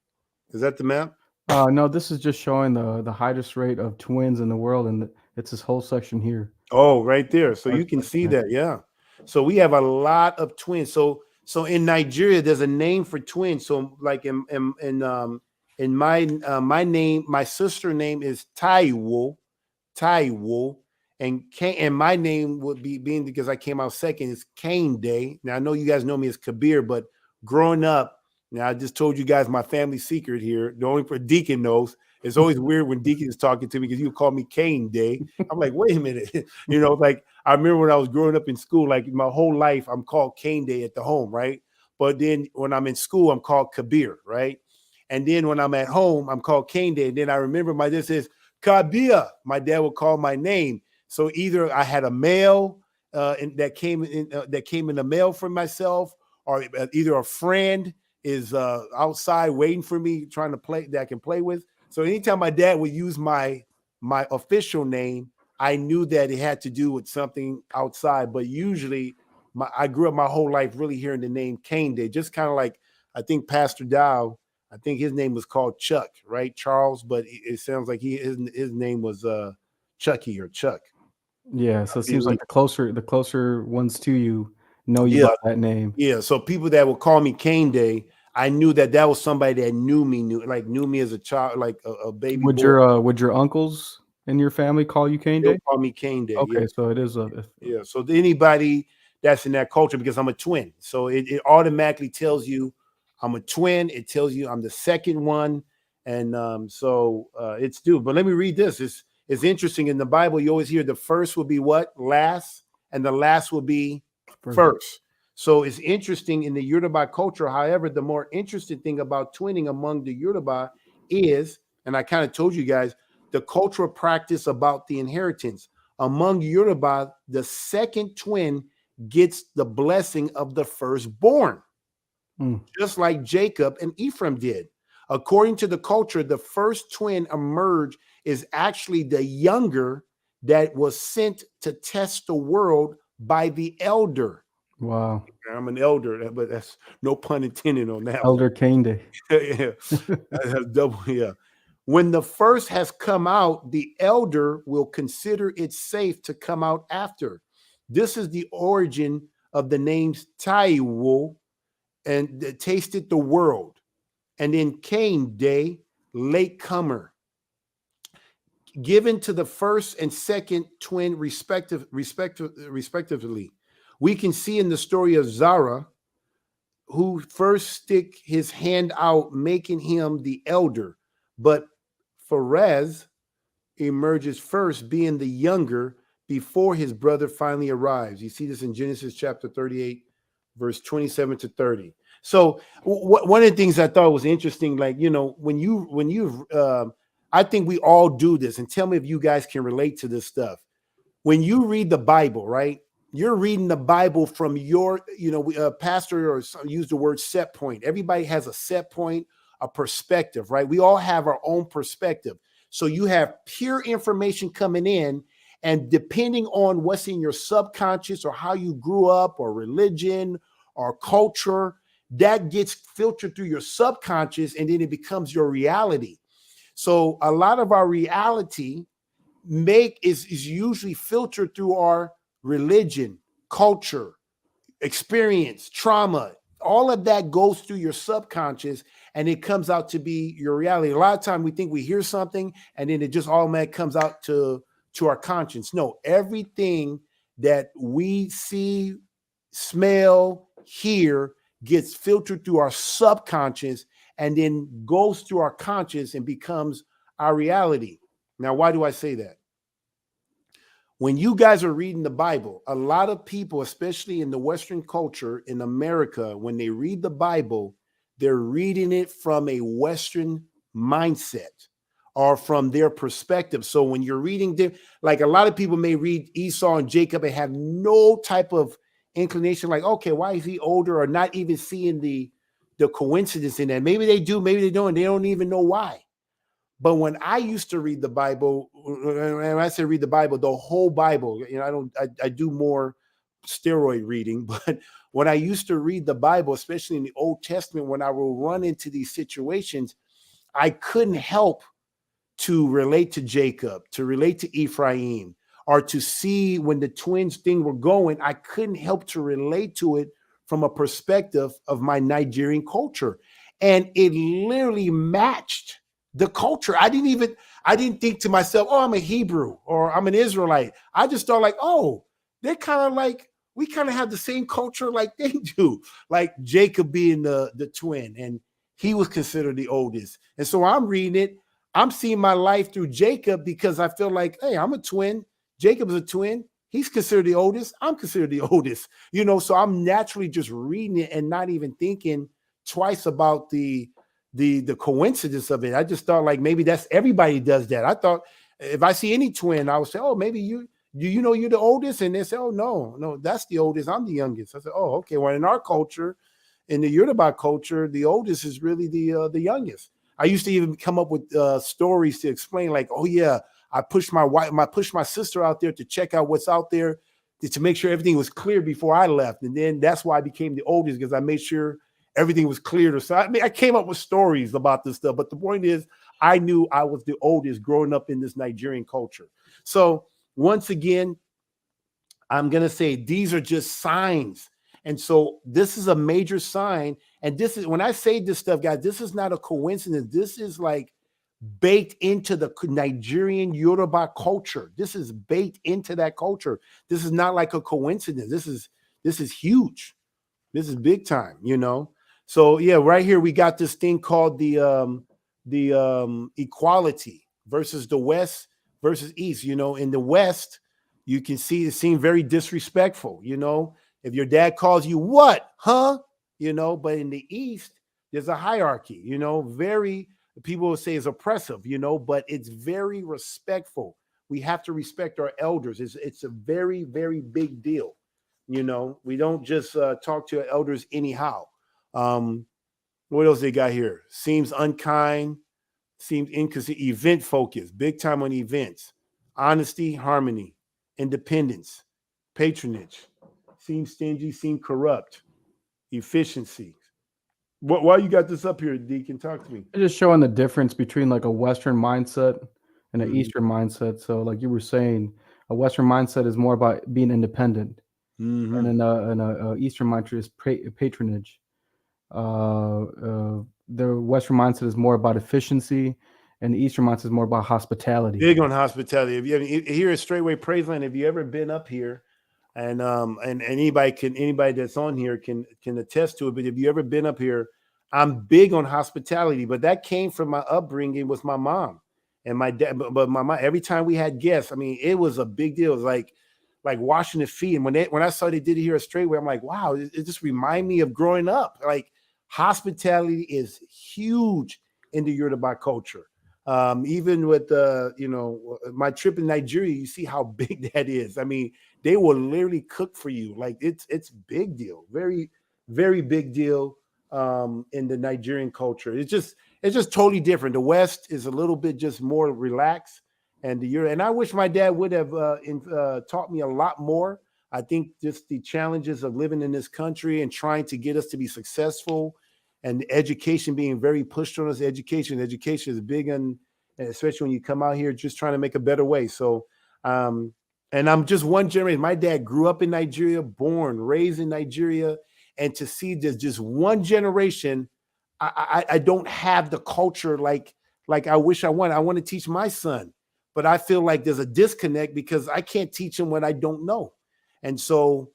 Is that the map? No, this is just showing the highest rate of twins in the world, and it's this whole section here. Oh, right there. So you can see that, yeah. So we have a lot of twins. So in Nigeria, there's a name for twins. So like in my name, my sister name is Taiwo, and my name would be, being because I came out second, is Kane Day. Now I know you guys know me as Kabir, but growing up, now I just told you guys my family secret here. The only Deacon knows. It's always weird when Deacon is talking to me because you call me Kane Day. I'm like, wait a minute. You know, like I remember when I was growing up in school, like my whole life, I'm called Kane Day at the home, right? But then when I'm in school, I'm called Kabir, right? And then when I'm at home, I'm called Kane Day. And then I remember this is Kabir. My dad would call my name. So either I had a mail that came in the mail for myself, or either a friend is outside waiting for me, trying to play, that I can play with. So anytime my dad would use my official name, I knew that it had to do with something outside. But usually, I grew up my whole life really hearing the name Kane Day, just kind of like, I think Pastor Dow, I think his name was called Chuck, right? Charles, but it sounds like his name was Chucky or Chuck. Yeah, so it seems like the closer ones to you know you by that name. Yeah, so people that would call me Kane Day, I knew that was somebody that knew me as a child, like a baby boy. Would your uncles in your family call you Kane They'll Day? call me Kane Day. Okay, Yeah. so it is Yeah. So anybody that's in that culture, because I'm a twin, so it automatically tells you I'm a twin. It tells you I'm the second one, and so it's due. But let me read this. It's interesting in the Bible. You always hear the first will be what? Last, and the last will be first. So it's interesting in the Yoruba culture. However, the more interesting thing about twinning among the Yoruba is, and I kind of told you guys, the cultural practice about the inheritance. Among Yoruba, the second twin gets the blessing of the firstborn, just like Jacob and Ephraim did. According to the culture, the first twin emerged is actually the younger that was sent to test the world by the elder. Wow. I'm an elder, but that's no pun intended on that. Elder Cane Day. Yeah. That's double, yeah. When the first has come out, the elder will consider it safe to come out after. This is the origin of the names Taiwo and tasted the world. And then Cane Day, latecomer, given to the first and second twin respectively. We can see in the story of Zara, who first stick his hand out, making him the elder, but Pharez emerges first, being the younger, before his brother finally arrives. You see this in Genesis chapter 38, verse 27 to 30. So one of the things I thought was interesting, like, you know, I think we all do this, and tell me if you guys can relate to this stuff. When you read the Bible, right? You're reading the Bible from your, pastor or use the word set point. Everybody has a set point, a perspective, right? We all have our own perspective. So you have pure information coming in, and depending on what's in your subconscious or how you grew up or religion or culture, that gets filtered through your subconscious, and then it becomes your reality. So a lot of our reality is usually filtered through our religion, culture, experience, trauma. All of that goes through your subconscious, and it comes out to be your reality. A lot of times we think we hear something, and then it just automatically comes out to our conscience. No, everything that we see, smell, hear gets filtered through our subconscious and then goes through our conscious and becomes our reality. Now, why do I say that? When you guys are reading the Bible, a lot of people, especially in the Western culture in America, when they read the Bible, they're reading it from a Western mindset or from their perspective. So when you're reading them, like a lot of people may read Esau and Jacob and have no type of inclination, like, okay, why is he older, or not even seeing the coincidence in that. Maybe they do, maybe they don't, and they don't even know why. But when I used to read the Bible, when I say read the Bible, the whole Bible, I do more steroid reading, but when I used to read the Bible, especially in the Old Testament, when I will run into these situations, I couldn't help to relate to Jacob, to relate to Ephraim, or to see when the twins thing were going, I couldn't help to relate to it from a perspective of my Nigerian culture. And it literally matched the culture. I didn't think to myself, oh, I'm a Hebrew or I'm an Israelite. I just thought like, oh, they're kind of like, we kind of have the same culture like they do, like Jacob being the twin, and he was considered the oldest. And so I'm reading it. I'm seeing my life through Jacob because I feel like, hey, I'm a twin. Jacob's a twin. He's considered the oldest. I'm considered the oldest, so I'm naturally just reading it and not even thinking twice about the coincidence of it. I just thought like maybe that's everybody does that. I thought if I see any twin, I would say, oh, maybe you're the oldest, and they say, oh, no, that's the oldest. I'm the youngest. I said, oh, okay. Well, in our culture, in the Yoruba culture, the oldest is really the youngest. I used to even come up with stories to explain, like, oh yeah, I pushed my sister out there to check out what's out there to make sure everything was clear before I left, and then that's why I became the oldest, because I made sure everything was cleared. So I came up with stories about this stuff, but the point is, I knew I was the oldest growing up in this Nigerian culture. So once again, I'm gonna say these are just signs. And so this is a major sign. And this is, when I say this stuff, guys, this is not a coincidence. This is like baked into the Nigerian Yoruba culture. This is baked into that culture. This is not like a coincidence. This is huge. This is big time, So yeah, right here we got this thing called the equality versus the West versus East. In the West, You can see it seemed very disrespectful, you know. If your dad calls you what, huh? You know, but in the East, there's a hierarchy, you know, very, people will say is oppressive, you know, but it's very respectful. We have to respect our elders. It's a very, very big deal. You know, we don't just talk to our elders anyhow. Um, what else they got here? Seems unkind, seems inconsistent, event focused, big time on events, honesty, harmony, independence, patronage, seem stingy, seem corrupt, efficiency. Why you got this up here, Deacon? Talk to me. It's just showing the difference between like a Western mindset and an Mhm. Eastern mindset. So, like you were saying, a Western mindset is more about being independent, and Mhm. then a Eastern mindset is patronage. The Western mindset is more about efficiency, and the Eastern mindset is more about hospitality. Big on hospitality. If you ever here at Straightway Praiseland, if you ever been up here, and anybody that's on here can attest to it. But if you ever been up here, I'm big on hospitality. But that came from my upbringing with my mom and my dad. But my mom, every time we had guests, I mean, it was a big deal. It was like washing the feet. And when I saw they did it here at Straightway, I'm like, wow, it just remind me of growing up. Like hospitality is huge in the Yoruba culture. Even with my trip in Nigeria, you see how big that is. I mean, they will literally cook for you. Like it's big deal, very, very big deal in the Nigerian culture. It's just totally different. The West is a little bit just more relaxed, and the Euro. And I wish my dad would have taught me a lot more. I think just the challenges of living in this country and trying to get us to be successful, and education being very pushed on us. Education is big, and especially when you come out here just trying to make a better way. So, and I'm just one generation. My dad grew up in Nigeria, born, raised in Nigeria, and to see this just one generation, I don't have the culture like I wish I want. I want to teach my son, but I feel like there's a disconnect because I can't teach him what I don't know, and so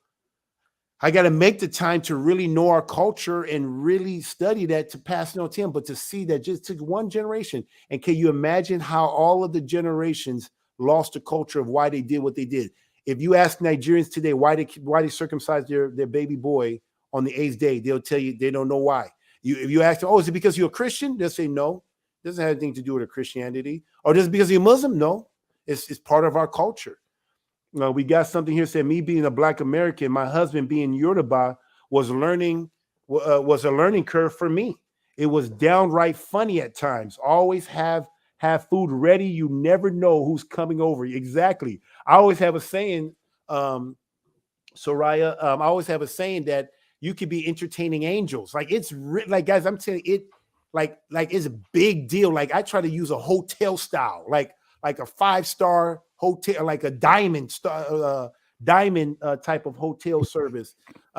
I got to make the time to really know our culture and really study that to pass it on to him. But to see that just took one generation. And can you imagine how all of the generations lost the culture of why they did what they did? If you ask Nigerians today why they circumcised their baby boy on the 8th day, they'll tell you they don't know why. If you ask them, oh, is it because you're a Christian? They'll say no. It doesn't have anything to do with Christianity. Or is it because you're Muslim? No. It's part of our culture. We got something here said me being a Black American, my husband being Yoruba was a learning curve for me. It was downright funny at times. Always have food ready. You never know who's coming over. Exactly. I always have a saying, Soraya. I always have a saying that you could be entertaining angels. Like like guys, I'm telling you, it like it's a big deal. Like I try to use a hotel style, like a 5-star hotel, like a diamond type of hotel service,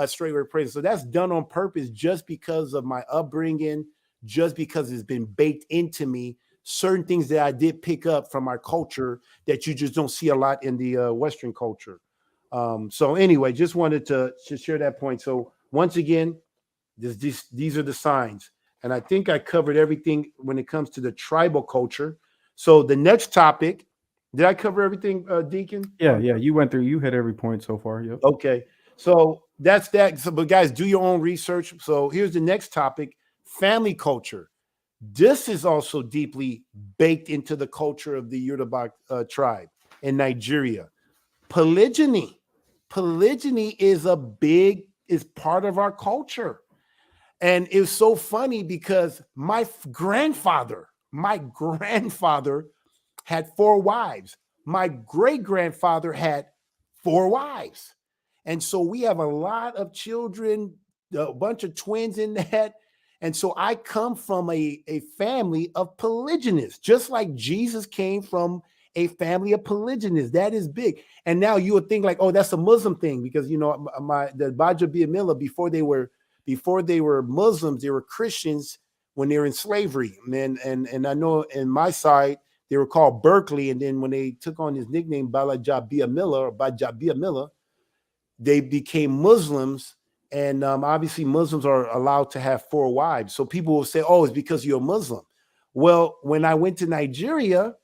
Straightway Praise. So that's done on purpose, just because of my upbringing, just because it's been baked into me. Certain things that I did pick up from our culture that you just don't see a lot in the Western culture. So anyway, just wanted to share that point. So once again, these are the signs. And I think I covered everything when it comes to the tribal culture. So the next topic, did I cover everything, Deacon? Yeah, you went through. You hit every point so far. Yep. Okay. So that's that. So, but guys, do your own research. So here's the next topic, family culture. This is also deeply baked into the culture of the Yoruba tribe in Nigeria. Polygyny. Polygyny is part of our culture. And it's so funny because my grandfather had 4 wives. My great grandfather had 4 wives. And so we have a lot of children, a bunch of twins in that. And so I come from a family of polygynists, just like Jesus came from a family of polygynists. That is big. And now you would think like, oh, that's a Muslim thing, because the Gbaja-Biamila, before they were Muslims, they were Christians when they were in slavery. And I know in my side, they were called Berkeley. And then when they took on his nickname, Gbaja-Biamila, they became Muslims. And obviously Muslims are allowed to have 4 wives. So people will say, oh, it's because you're a Muslim. Well, when I went to Nigeria,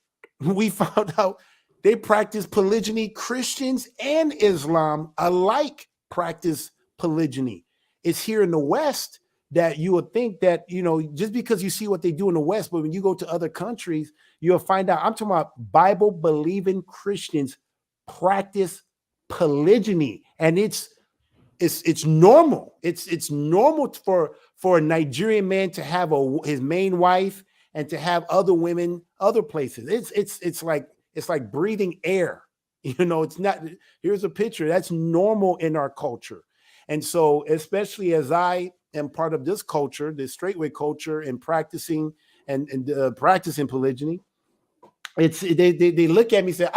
we found out They practice polygyny. Christians and Islam alike practice polygyny. It's here in the West that you would think that, just because you see what they do in the West, but when you go to other countries, you'll find out. I'm talking about Bible believing Christians practice polygyny, and it's normal. It's normal for a Nigerian man to have his main wife and to have other women other places. It's like breathing air. It's not. Here's a picture. That's normal in our culture. And so, especially as I am part of this culture, this straightway culture, and practicing practicing polygyny, they look at me and say,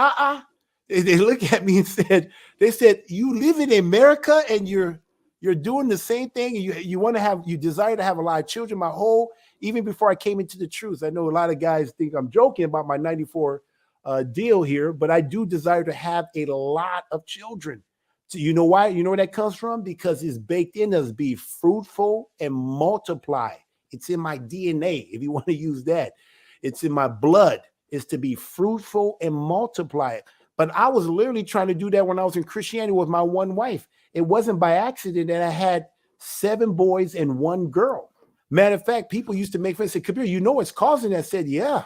They look at me and they said, you live in America and you're doing the same thing. And you desire to have a lot of children. Even before I came into the truth, I know a lot of guys think I'm joking about my 94 deal here, but I do desire to have a lot of children. So you know why? You know where that comes from? Because it's baked in us, be fruitful and multiply. It's in my DNA, if you want to use that. It's in my blood. It's to be fruitful and multiply. But I was literally trying to do that when I was in Christianity with my one wife. It wasn't by accident that I had 7 boys and 1 girl. Matter of fact, people used to make fun and say, Kabir, you know what's causing that? I said, yeah,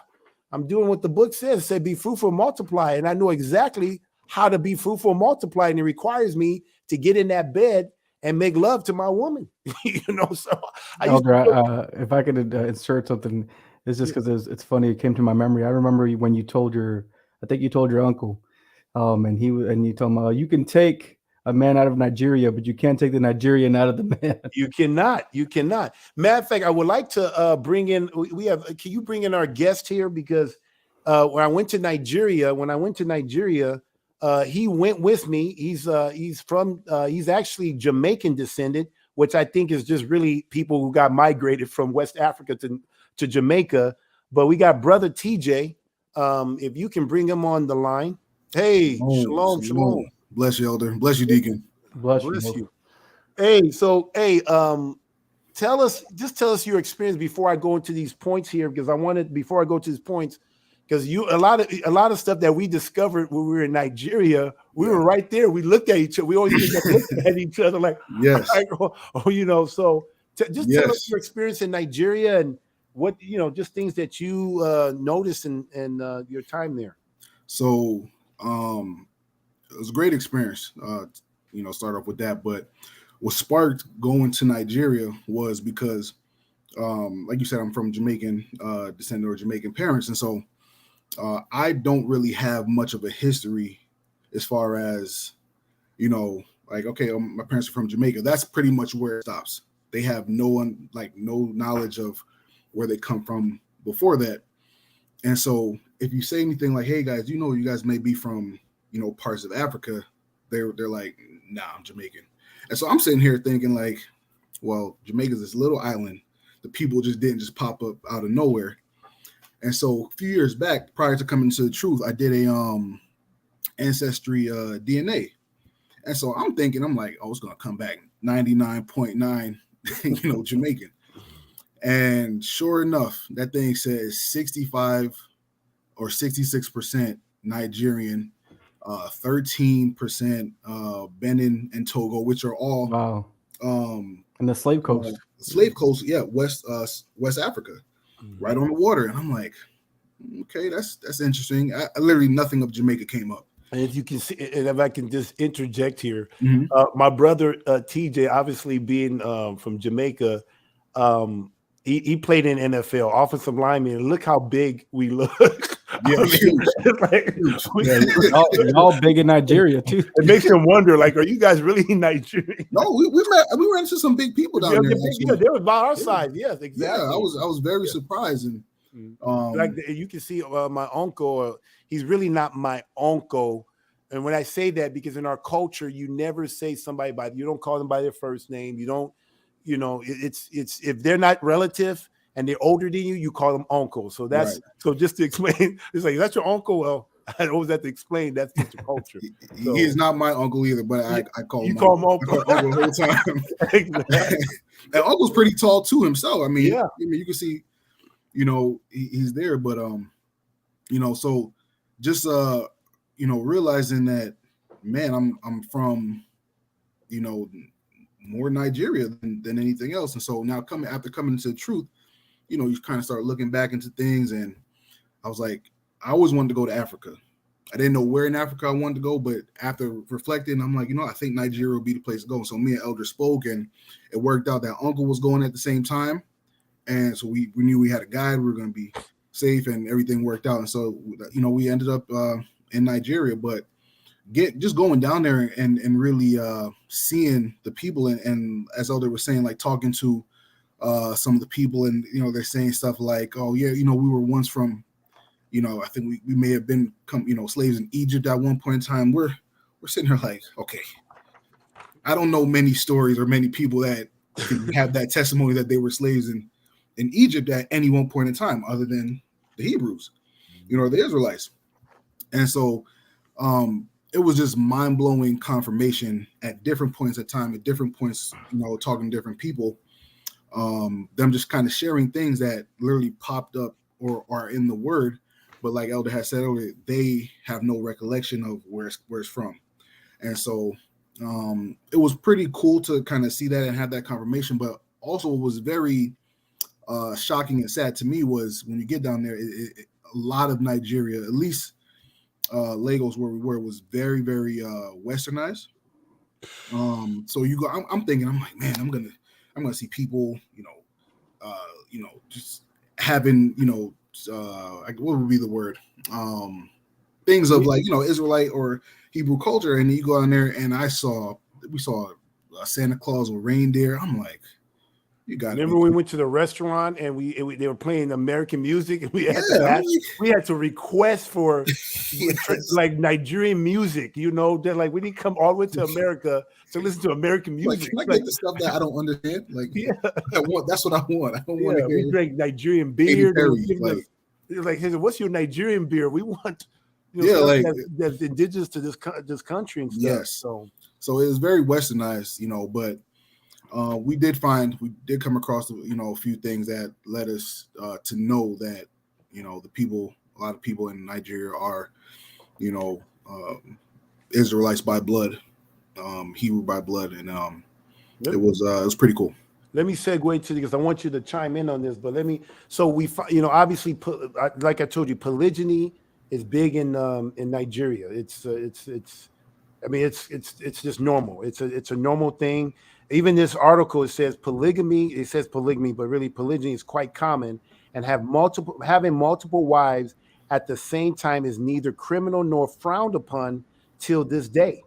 I'm doing what the book says. It said, be fruitful and multiply. And I know exactly how to be fruitful and multiply. And it requires me to get in that bed and make love to my woman. So if I could insert something, it's just because it's funny. It came to my memory. I remember when you told I think you told your uncle, and you told him, you can take a man out of Nigeria, but you can't take the Nigerian out of the man. You cannot. Matter of fact, I would like to bring in. Can you bring in our guest here? Because when I went to Nigeria, he went with me. He's actually Jamaican descendant, which I think is just really people who got migrated from West Africa to Jamaica. But we got brother TJ. If you can bring him on the line. Hey, shalom. Bless you, elder. Bless you, deacon. Bless you. Hey, tell us your experience before I go into these points here, because before I go to these points, because a lot of stuff that we discovered when we were in Nigeria, we were right there. We looked at each other. We always looked at each other like, yes. So tell us your experience in Nigeria and what, just things that you noticed in your time there. So it was a great experience, start off with that. But what sparked going to Nigeria was because, like you said, I'm from Jamaican descendant or Jamaican parents. And so I don't really have much of a history as far as, my parents are from Jamaica. That's pretty much where it stops. They have no knowledge of where they come from before that. And so if you say anything like, hey guys, you guys may be from, parts of Africa, they're like, nah, I'm Jamaican. And so I'm sitting here thinking like, well, Jamaica's this little island. The people didn't just pop up out of nowhere. And so a few years back, prior to coming to the truth, I did a ancestry DNA. And so I'm like, oh, it's gonna come back 99.9, Jamaican. And sure enough, that thing says 65 or 66% Nigerian, 13% Benin and Togo, which are all and the slave coast. West Africa, right on the water. And I'm like, okay, that's interesting. I literally nothing of Jamaica came up. And if you can see, and if I can just interject here, my brother TJ, obviously being from Jamaica, he played in NFL, offensive lineman. And look how big we look. Yeah, we're all big in Nigeria too. It makes him wonder, like, are you guys really in Nigeria? No, we ran into some big people down there. Yeah, they were about our size. Yes, exactly. Yeah, I was very surprised, and like you can see, my uncle. He's really not my uncle. And when I say that, because in our culture, you never say somebody you don't call them by their first name. You don't, it's if they're not relative and they're older than you, you call them uncle. So that's right. So just to explain, it's like, that's your uncle. Well, I always have to explain that's just your culture. So, he is not my uncle either, but I call him. You call him uncle the whole time. Exactly. And uncle's pretty tall too himself. I mean, you can see, he's there, but so just realizing that, man, I'm from, more Nigeria than anything else. And so now coming into the truth, you kind of start looking back into things. And I was like, I always wanted to go to Africa. I didn't know where in Africa I wanted to go, but after reflecting, I'm like, I think Nigeria would be the place to go. So me and Elder spoke, and it worked out that uncle was going at the same time. And so we knew we had a guide. We were going to be safe, and everything worked out. And so, we ended up in Nigeria, but just going down there and really seeing the people, and as Elder was saying, like talking to some of the people, and they're saying stuff like, oh yeah, we were once from, I think we may have been slaves in Egypt at one point in time. We're sitting here like, okay, I don't know many stories or many people that can have that testimony that they were slaves in Egypt at any one point in time, other than the Hebrews, the Israelites. And so it was just mind-blowing confirmation at different points of time, at different points, talking to different people, them just kind of sharing things that literally popped up or are in the word. But like Elder had said earlier, they have no recollection of where it's from. And so it was pretty cool to kind of see that and have that confirmation. But also what was very shocking and sad to me was when you get down there, a lot of Nigeria, at least Lagos where we were, was very, very westernized. So you go, I'm thinking, I'm like, man, I'm gonna see people, just having, what would be the word? Things of like, Israelite or Hebrew culture. And you go down there, and we saw Santa Claus with reindeer. I'm like, you got. Remember we went to the restaurant and they were playing American music, and we had to request for like Nigerian music. They're like, we didn't come all the way to America to listen to American music. Like, can I get the stuff that I don't understand? Like, that's what I want. I don't want to hear. We drank Nigerian beer. Like, what's your Nigerian beer? We want, that's indigenous to this country and stuff. Yes. So it was very westernized, but. We did come across, a few things that led us to know that, a lot of people in Nigeria are, Israelites by blood, Hebrew by blood. And it was pretty cool. Let me segue to because I want you to chime in on this, but obviously, like I told you, polygyny is big in Nigeria. It's just normal. It's a normal thing. Even this article, it says polygamy, but really polygyny is quite common, and having multiple wives at the same time is neither criminal nor frowned upon till this day.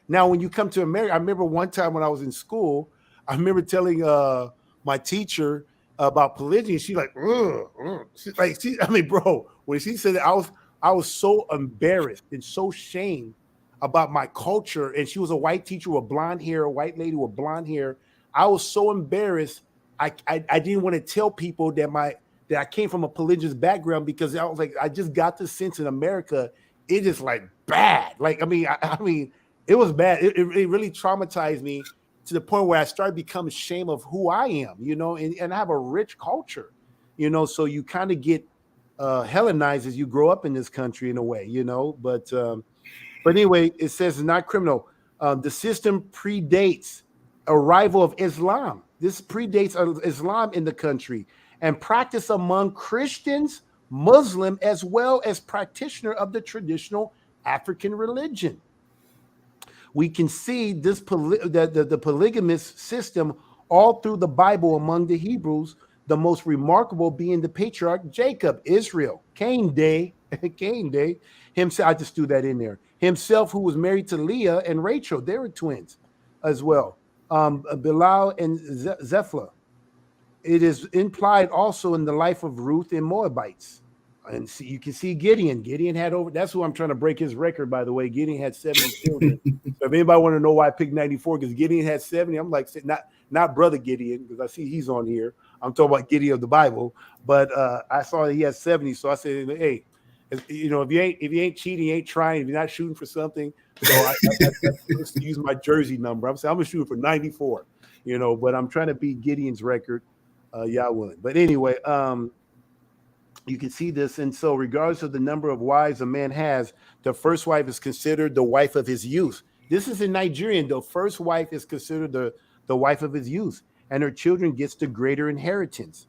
Now, when you come to America, I remember one time when I was in school, I remember telling my teacher about polygyny. She's like, bro, when she said that, I was so embarrassed and so shamed about my culture. And she was a white teacher with blonde hair, a white lady with blonde hair. I was so embarrassed. I didn't want to tell people that I came from a polygynous background, because I was like, I just got this sense in America, it is like bad. Like, I mean, it was bad. It really traumatized me to the point where I started becoming ashamed of who I am, and I have a rich culture, so you kind of get Hellenized as you grow up in this country in a way, But anyway, it says it's not criminal. The system predates arrival of Islam. This predates Islam in the country, and practice among Christians, Muslim, as well as practitioner of the traditional African religion. We can see this the polygamous system all through the Bible among the Hebrews, the most remarkable being the patriarch Jacob, Israel, Cain Day, himself. I just threw that in there. Himself, who was married to Leah and Rachel, they were twins as well. Bilal and Zephlah. It is implied also in the life of Ruth and Moabites. And you can see Gideon. Gideon had that's who I'm trying to break his record, by the way. Gideon had 70 children. So if anybody want to know why I picked 94, because Gideon had 70, I'm like, not brother Gideon, because I see he's on here. I'm talking about Gideon of the Bible. But I saw that he had 70. So I said, hey, if you ain't cheating, you ain't trying, if you're not shooting for something. So I use my jersey number. I'm saying I'm gonna shoot for 94, but I'm trying to beat Gideon's record, willing. But anyway, You can see this. And so regardless of the number of wives a man has, the first wife is considered the wife of his youth. This is in Nigerian. The first wife is considered the wife of his youth, and her children gets the greater inheritance.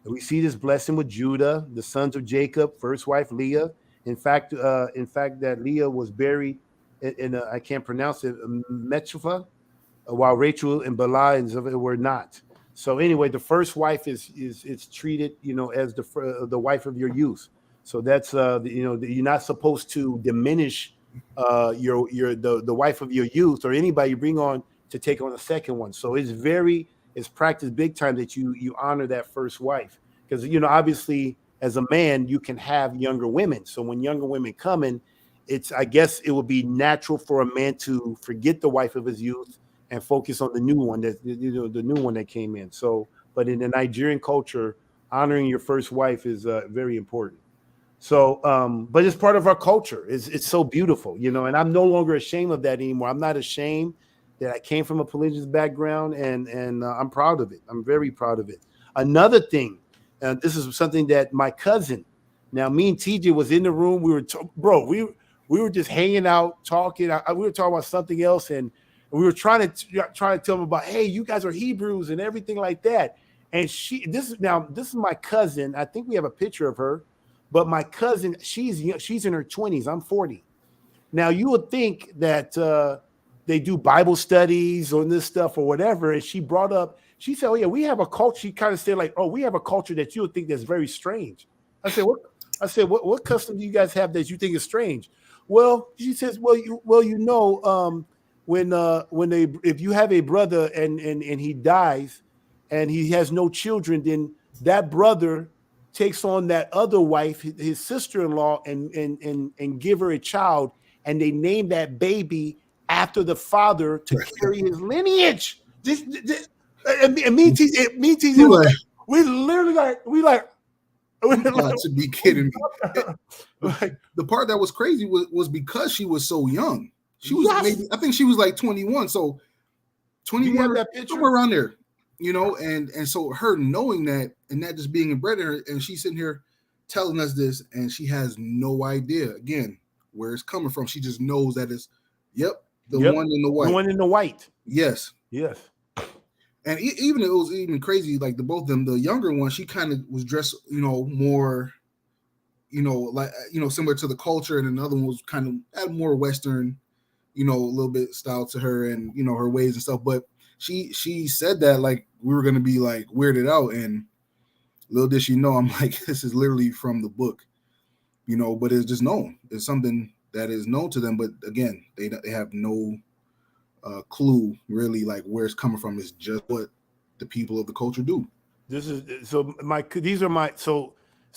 We see this blessing with Judah, the sons of Jacob, first wife Leah. In fact, that Leah was buried in I can't pronounce it, Metshapha, while Rachel and Bilhah and Zilpah were not. So anyway, the first wife is treated, as the wife of your youth. So that's you're not supposed to diminish the wife of your youth or anybody you bring on to take on a second one. So it's practiced big time that you honor that first wife, because obviously as a man you can have younger women. So when younger women come in, I guess it would be natural for a man to forget the wife of his youth and focus on the new one the new one that came in. So, but in the Nigerian culture, honoring your first wife is very important. So, but it's part of our culture. It's so beautiful, and I'm no longer ashamed of that anymore. I'm not ashamed that I came from a polygynous background, and I'm proud of it. I'm very proud of it. Another thing, this is something that my cousin. Now, me and TJ was in the room. We were just hanging out, talking. We were talking about something else, and we were trying to tell them about, hey, you guys are Hebrews and everything like that. And this is my cousin. I think we have a picture of her, but my cousin, she's in her 20s. I'm 40. Now you would think that they do Bible studies on this stuff or whatever. And she brought up, she said, oh yeah, we have a culture. She kind of said like, oh, we have a culture that you would think that's very strange. I said, what custom do you guys have that you think is strange? Well, she says, if you have a brother and he dies and he has no children, then that brother takes on that other wife, his sister-in-law, and give her a child, and they name that baby after the father to carry his lineage. We literally to be kidding me. The part that was crazy was because she was so young. She was I think she was like 21. So 21, somewhere around there, and so her knowing that and that just being inbred in her, and she's sitting here telling us this, and she has no idea again where it's coming from. She just knows that it's one in the white. The one in the white. Yes. And even it was even crazy, like both of them, the younger one, she kind of was dressed, more, similar to the culture, and another one was kind of had more Western, a little bit style to her and her ways and stuff. But she said that like we were gonna be like weirded out, and little did she know, I'm like, this is literally from the book, but it's just known. It's something that is known to them, but again, they have no clue really like where it's coming from. Is just what the people of the culture do. This is so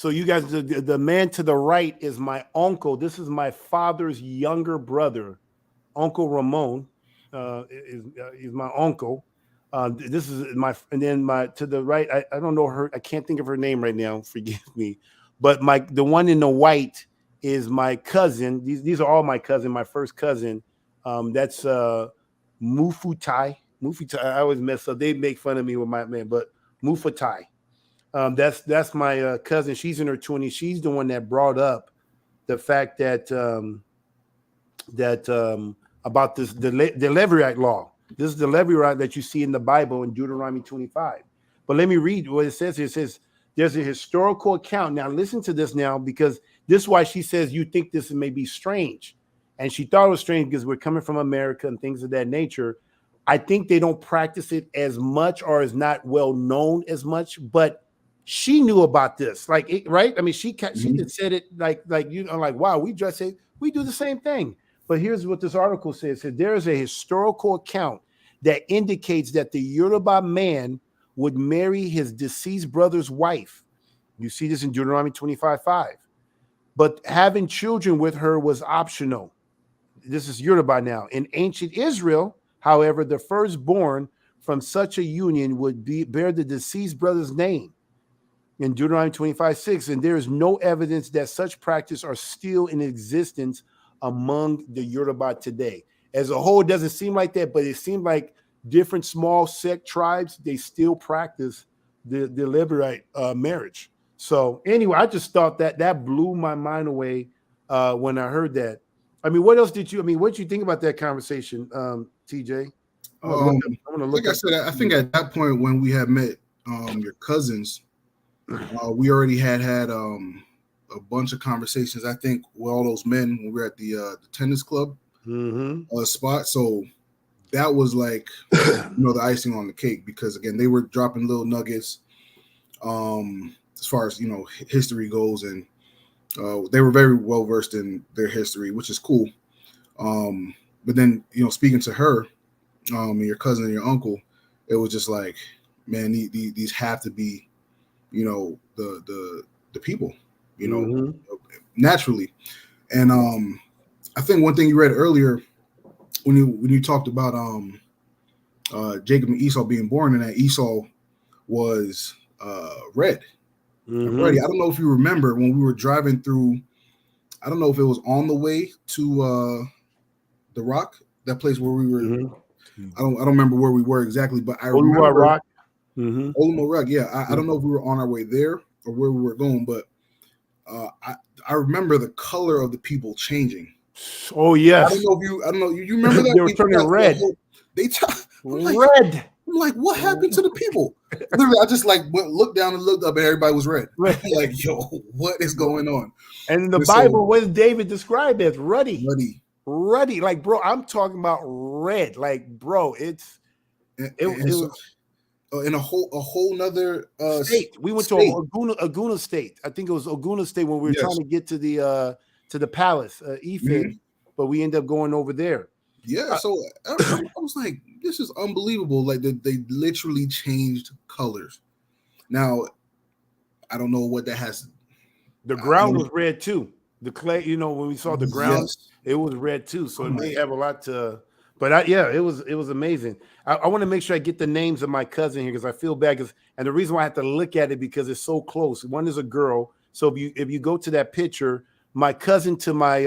you guys, the man to the right is my uncle. This is my father's younger brother, Uncle Ramon. Is my uncle. This is and then to the right, I don't know her. I can't think of her name right now. Forgive me, but the one in the white is my cousin. These are all my cousin. My first cousin. That's Mufutai. I always mess up. They make fun of me with my man, but Mufutai. That's my cousin. She's in her 20s. She's the one that brought up the fact that about the Levirate law. This is the Levirate that you see in the Bible in Deuteronomy 25. But let me read what it says. It says there's a historical account. Now listen to this now, because this is why she says you think this may be strange. And she thought it was strange because we're coming from America and things of that nature. I think they don't practice it as much, or is not well known as much, but she knew about this, right? I mean, she said it like wow, we do the same thing. But here's what this article says. There is a historical account that indicates that the Yoruba man would marry his deceased brother's wife. You see this in Deuteronomy 25:5. But having children with her was optional. This is Yoruba now. In ancient Israel, however, the firstborn from such a union would bear the deceased brother's name in Deuteronomy 25:6. And there is no evidence that such practice are still in existence among the Yoruba today. As a whole, it doesn't seem like that, but it seemed like different small sect tribes, they still practice the Levirate marriage. So anyway, I just thought that blew my mind away when I heard that. I mean, what else did you? I mean, what did you think about that conversation, TJ? I'm gonna look like I said, I think at that point when we had met your cousins, we already had a bunch of conversations. I think with all those men when we were at the tennis club spot. So that was like the icing on the cake, because again they were dropping little nuggets as far as history goes, and they were very well versed in their history, which is cool. But then speaking to her, and your cousin and your uncle, it was just like, man, these have to be the people, naturally. And I think one thing you read earlier when you talked about Jacob and Esau being born, and that Esau was red. Already. I don't know if you remember when we were driving through, I don't know if it was on the way to the Rock, that place where we were. I don't remember where we were exactly, but I remember Rock. Olimo Rock. Yeah, I don't know if we were on our way there or where we were going, but I remember the color of the people changing. Oh yes. I don't know. You remember that? They were turning red. Red. I'm like, what happened to the people? Literally, I just looked down and looked up, and everybody was red. Like, yo, what is going on? And in the Bible, what is David described as? Ruddy. Like, bro, I'm talking about red. Like, bro, it was in a whole nother state. We went to Oguna State. I think it was Oguna State when we were trying to get to the palace, Ife, but we ended up going over there. Yeah, so I was like, this is unbelievable. Like they literally changed colors. Now, I don't know what that has. The ground was red too. The clay, when we saw the ground, it was red too. So it may have a lot to. But it was amazing. I want to make sure I get the names of my cousin here because I feel bad. And the reason why I have to look at it because it's so close. One is a girl. So if you go to that picture, my cousin to my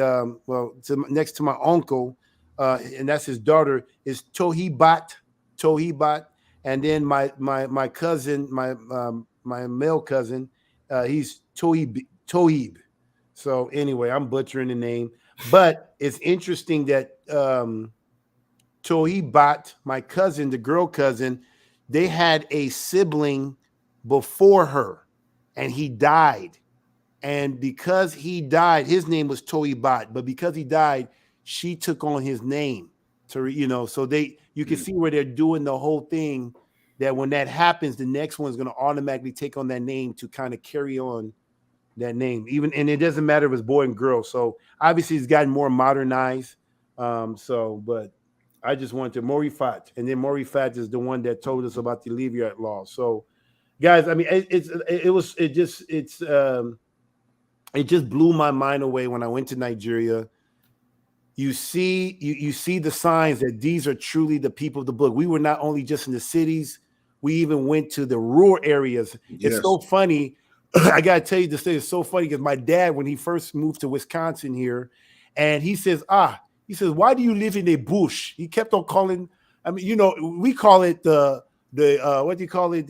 next to my uncle. And that's his daughter is Tohibat, and then my cousin, my male cousin, he's Tohib. So anyway, I'm butchering the name, but it's interesting that Tohibat, my cousin, the girl cousin, they had a sibling before her, and he died, and because he died, his name was Tohibat, but because he died, she took on his name to, so you can see where they're doing the whole thing that when that happens, the next one's going to automatically take on that name to kind of carry on that name, and it doesn't matter if it's boy and girl. So obviously it's gotten more modernized. But I just wanted to Morifat, and then Morifat is the one that told us about the Levirate law. So guys, I mean, it just blew my mind away when I went to Nigeria. You see the signs that these are truly the people of the book. We were not only just in the cities, we even went to the rural areas. Yes. It's so funny. I gotta tell you this thing is so funny because my dad, when he first moved to Wisconsin here, and he says, why do you live in a bush? He kept on calling. I mean, we call it the what do you call it?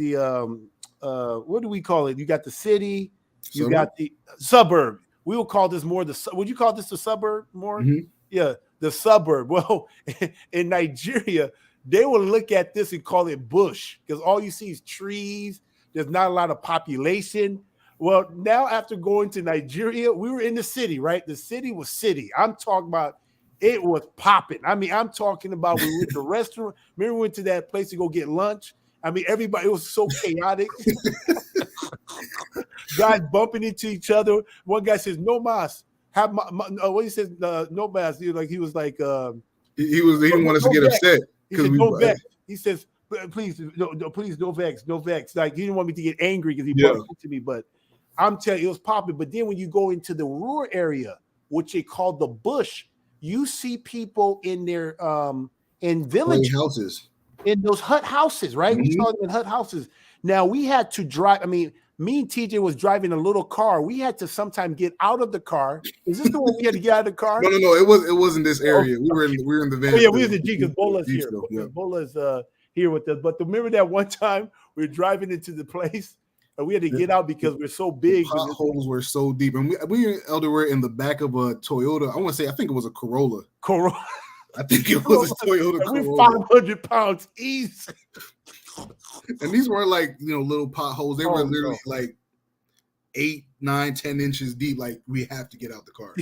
What do we call it? You got the city, you got the suburb. We will call this more would you call this the suburb more? Mm-hmm. Yeah, the suburb. Well, in Nigeria, they will look at this and call it bush because all you see is trees. There's not a lot of population. Well, now after going to Nigeria, we were in the city, right? The city was city. I'm talking about it was popping. I mean, I'm talking about we went to the restaurant. Remember we went to that place to go get lunch? I mean, everybody, it was so chaotic. Guys bumping into each other. One guy says, "No mas." Have what he says, no mas. He was like, he didn't want us to get upset. He said, "No vex." He says, "Please, please, no vex, no vex." Like he didn't want me to get angry because he bumped into me. But I'm telling you, it was popping. But then when you go into the rural area, which they call the bush, you see people in their in village houses, in those hut houses, right? Mm-hmm. We saw them in hut houses. Now we had to drive. I mean, me and TJ was driving a little car. We had to sometime get out of the car. Is this the one we had to get out of the car? No. It wasn't this area. We were in the van. Oh yeah, we were in the Jeep because Bola's here. Yeah. Bola's here with us. But remember that one time we were driving into the place. and we had to get out because we're so big. Potholes were so deep, and we were in the back of a Toyota. I think it was a Corolla. I think it was a Toyota Corolla. We're 500 pounds easy. And these weren't like, little potholes. They were literally like 8, 9, 10 inches deep. Like, we have to get out the car.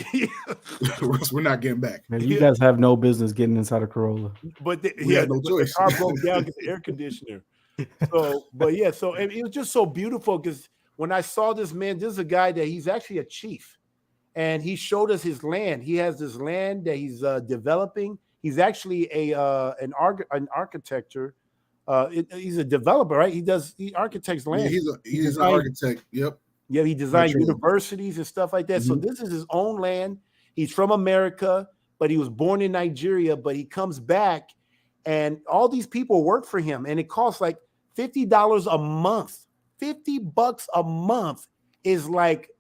We're not getting back. Man, you guys have no business getting inside a Corolla. But we had no choice. The car broke down because the air conditioner. So it was just so beautiful because when I saw this man, this is a guy that he's actually a chief, and he showed us his land. He has this land that he's developing. He's actually an architecture. He's a developer, right? He architects land. Yeah, he's an architect. Yep. Yeah, he designed universities and stuff like that. Mm-hmm. So this is his own land. He's from America, but he was born in Nigeria. But he comes back, and all these people work for him, and it costs like $50 a month. $50 a month is like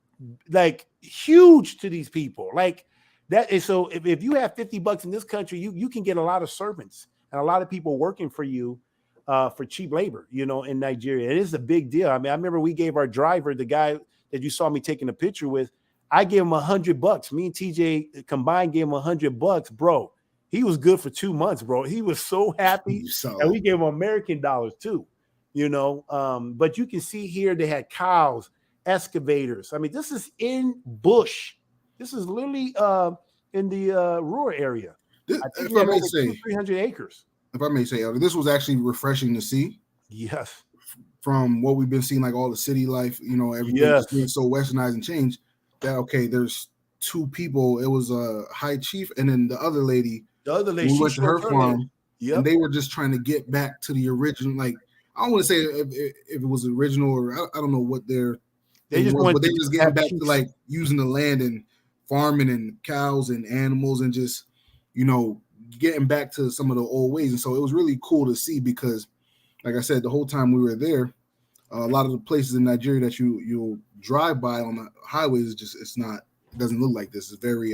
huge to these people. Like that is so. If you have $50 in this country, you can get a lot of servants and a lot of people working for you. For cheap labor, in Nigeria. It is a big deal. I mean, I remember we gave our driver, the guy that you saw me taking a picture with, I gave him $100. Me and TJ combined gave him $100, bro. He was good for 2 months, bro. He was so happy. And we gave him American dollars too, but you can see here they had cows, excavators. I mean, this is in bush. This is literally in the rural area. I think we had 300 acres. If I may say, Elder, this was actually refreshing to see. Yes. From what we've been seeing, like all the city life, everything's being so westernized and changed. That there's two people. It was a high chief and then the other lady. Who went to her farm. Yep. And they were just trying to get back to the original. Like, I don't want to say if it was original or I don't know what they're just getting back to like using the land and farming and cows and animals and just getting back to some of the old ways. And so it was really cool to see because, like I said, the whole time we were there, a lot of the places in Nigeria that you'll drive by on the highways, it doesn't look like this. It's very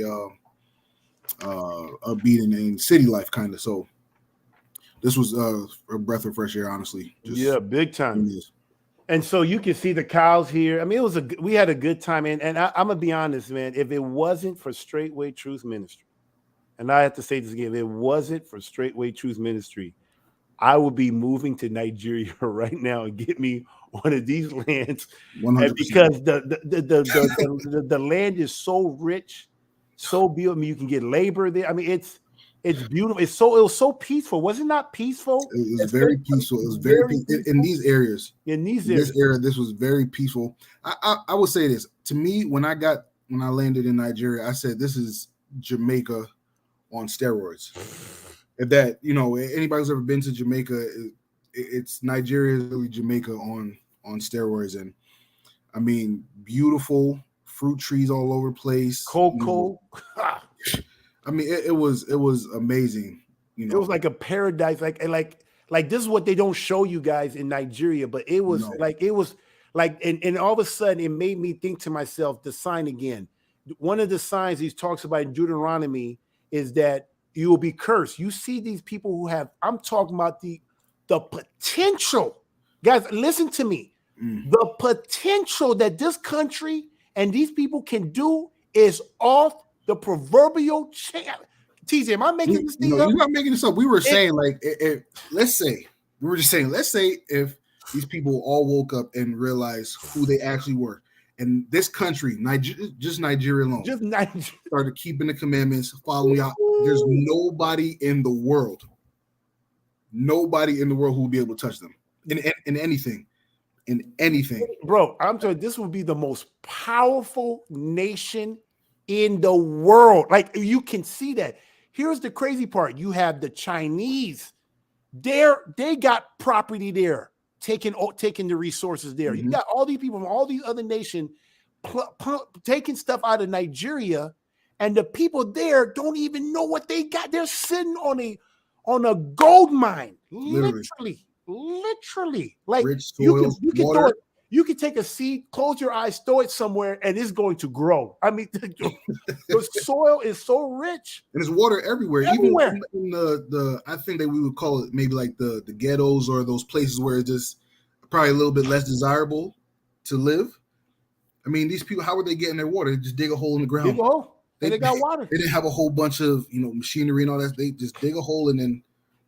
upbeat and city life kind of. So this was a breath of fresh air, honestly. Big time. And so you can see the cows here. I mean, we had a good time. And I'm going to be honest, man, if it wasn't for Straightway Truth Ministry, and I have to say this again, if it wasn't for Straightway Truth Ministry, I would be moving to Nigeria right now and get me one of these lands. 100%. Because the land is so rich, so beautiful. I mean, you can get labor there. I mean, it's beautiful. It was so peaceful. Was it not peaceful? It was very peaceful. It was very peaceful in these areas. In this area, this was very peaceful. I would say this to me when I landed in Nigeria. I said this is Jamaica on steroids. If that, anybody who's ever been to Jamaica, it's Nigeria is really Jamaica on steroids. And I mean, beautiful fruit trees all over the place. Cocoa. I mean, it was amazing. It was like a paradise. Like this is what they don't show you guys in Nigeria, but it was and all of a sudden it made me think to myself, the sign again. One of the signs he talks about in Deuteronomy is that you will be cursed. You see these people who I'm talking about the potential. Guys, listen to me. The potential that this country and these people can do is off the proverbial chain. TJ, am I making this thing up? No, you're not making this up. We were saying, let's say if these people all woke up and realized who they actually were. And this country, just Nigeria alone, started keeping the commandments, following out. There's nobody in the world who would be able to touch them in anything. Bro, I'm telling you, this would be the most powerful nation in the world. Like, you can see that. Here's the crazy part. You have the Chinese. They got property there. Taking the resources there. Mm-hmm. You got all these people from all these other nations taking stuff out of Nigeria, and the people there don't even know what they got. They're sitting on a gold mine, literally. Like, rich soil, water. You can take a seed, close your eyes, throw it somewhere, and it's going to grow. I mean, the soil is so rich, and there's water everywhere. Even in the I think that we would call it maybe like the ghettos or those places where it's just probably a little bit less desirable. to live. I mean, these people, how are they getting their water? They just dig a hole in the ground. Dig a hole. They got water. They didn't have a whole bunch of machinery and all that. They just dig a hole and then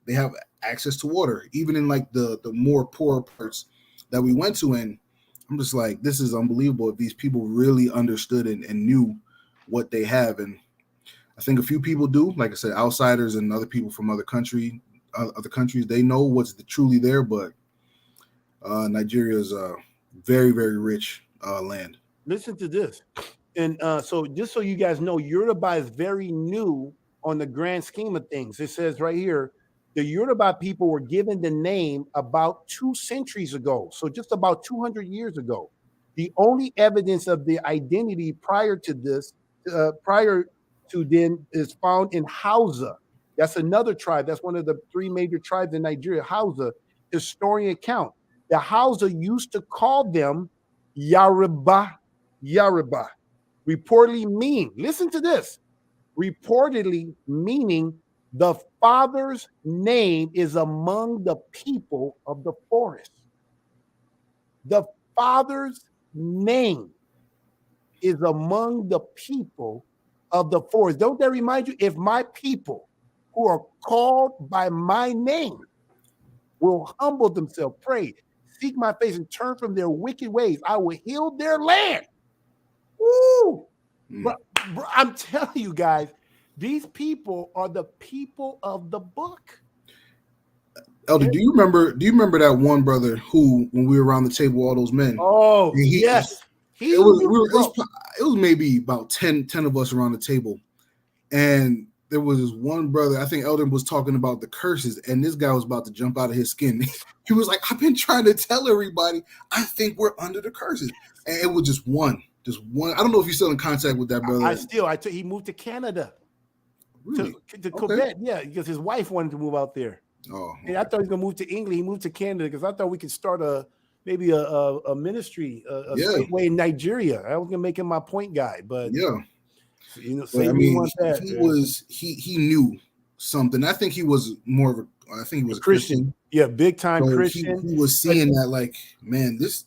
they have access to water. Even in like the more poor parts that we went to, and I'm just like, this is unbelievable. If these people really understood and knew what they have, and I think a few people do. Like I said, outsiders and other people from other countries, they know what's truly there. But Nigeria is a very, very rich land. Listen to this. And so just so you guys know, Yoruba is very new on the grand scheme of things. It says right here, the Yoruba people were given the name about 2 centuries ago. So just about 200 years ago. The only evidence of the identity prior to then is found in Hausa. That's another tribe. That's one of the 3 major tribes in Nigeria. Hausa, historian account. The Hausa used to call them Yoruba. Reportedly mean, listen to this, reportedly meaning the father's name is among the people of the forest. The father's name is among the people of the forest. Don't that remind you? If my people who are called by my name will humble themselves, pray, seek my face, and turn from their wicked ways, I will heal their land. Woo! Bro, I'm telling you guys, these people are the people of the book. Elder, do you remember that one brother who, when we were around the table, all those men? Oh, yes. It was maybe about 10 of us around the table. And there was this one brother, I think Elder was talking about the curses, and this guy was about to jump out of his skin. He was like, I've been trying to tell everybody, I think we're under the curses. And it was just one. I don't know if you're still in contact with that brother. He moved to Canada. Really? To Quebec, yeah, because his wife wanted to move out there. Oh, okay. And I thought he was gonna move to England. He moved to Canada because I thought we could start maybe a ministry, stateway in Nigeria. I was gonna make him my point guy, but yeah, I mean, he knew something. I think he was a Christian. Yeah, big time Christian. He was seeing that, like, man, this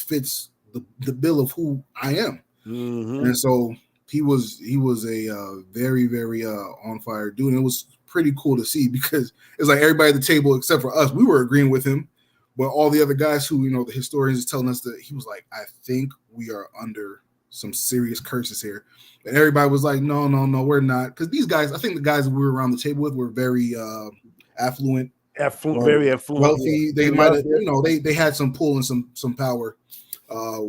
fits the bill of who I am, and so he was a very, very on fire dude. And it was pretty cool to see because it's like everybody at the table except for us, we were agreeing with him, but all the other guys who the historians is telling us that he was like, I think we are under some serious curses here, and everybody was like, no, we're not, because these guys, I think the guys we were around the table with were very affluent, very affluent, wealthy. They might have, they had some pull and some power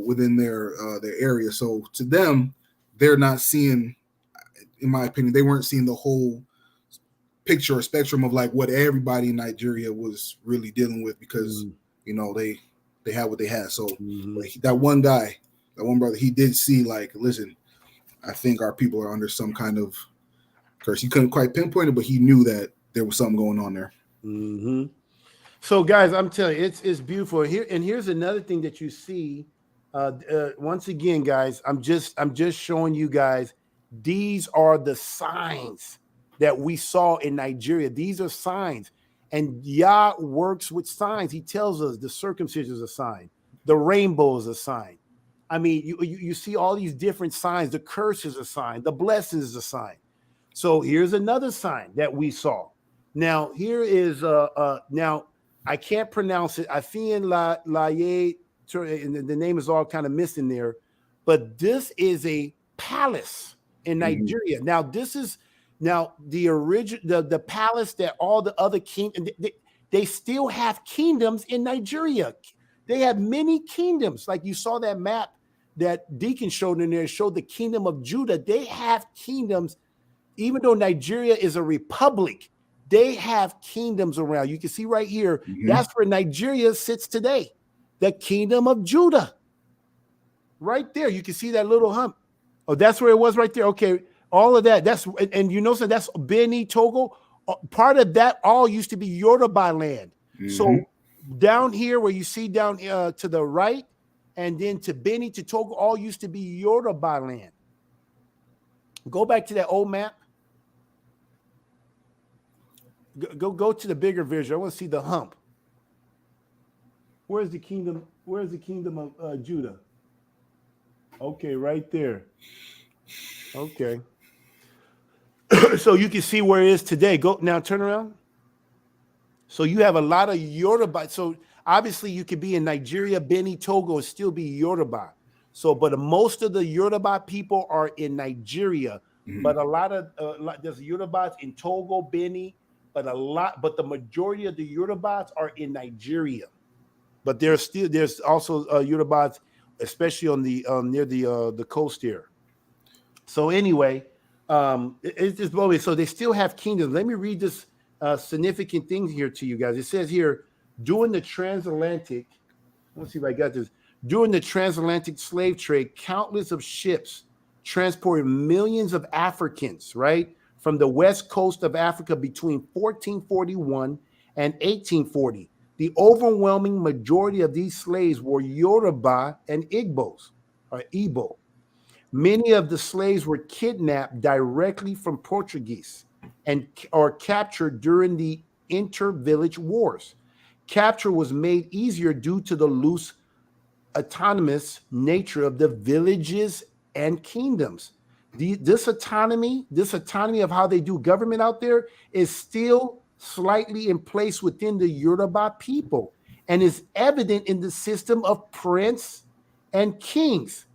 within their area. So to them, they're not seeing, in my opinion, they weren't seeing the whole picture or spectrum of like what everybody in Nigeria was really dealing with, because they had what they had. So that one brother, he did see, like, listen, I think our people are under some kind of curse. He couldn't quite pinpoint it, but he knew that there was something going on there. So guys, I'm telling you, it's beautiful here. And here's another thing that you see. Once again, guys, I'm just showing you guys, these are the signs that we saw in Nigeria. These are signs, and Yah works with signs. He tells us the circumcision is a sign, the rainbow is a sign. I mean, you see all these different signs. The curse is a sign, the blessing is a sign. So here's another sign that we saw. Now here is now I can't pronounce it. Afian Laye, the name is all kind of missing there, but this is a palace in Nigeria. Now this is the original, the palace that all the other kingdoms, they still have kingdoms in Nigeria. They have many kingdoms. Like you saw that map that Deacon showed in there, showed the kingdom of Judah. They have kingdoms, even though Nigeria is a republic. They have kingdoms around. You can see right here, that's where Nigeria sits today, the kingdom of Judah. Right there, you can see that little hump. Oh, that's where it was right there. Okay, all of that. That's, and so that's Benin, Togo. Part of that all used to be Yoruba land. So down here, where you see down to the right, and then to Benin, to Togo, all used to be Yoruba land. Go back to that old map. Go to the bigger vision. I want to see the hump. Where's the kingdom Where's the kingdom of Judah? Okay, right there. Okay. So you can see where it is today. Go now, turn around. So you have a lot of Yoruba. So obviously you could be in Nigeria, Benin, Togo, and still be Yoruba. So, but most of the Yoruba people are in Nigeria. But a lot of there's Yorubas in Togo, Benin, but the majority of the Yorubas are in Nigeria. But there's also Yorubas, especially on the near the coast here. So anyway, it's just blowing. So they still have kingdoms. Let me read this significant thing here to you guys. It says here, during the transatlantic, let's see if I got this. During the transatlantic slave trade, countless of ships transported millions of Africans, right, from the west coast of Africa between 1441 and 1840. The overwhelming majority of these slaves were Yoruba and Igbos, or Igbo. Many of the slaves were kidnapped directly from Portuguese and or captured during the inter-village wars. Capture was made easier due to the loose autonomous nature of the villages and kingdoms. This autonomy of how they do government out there is still slightly in place within the Yoruba people and is evident in the system of prince and kings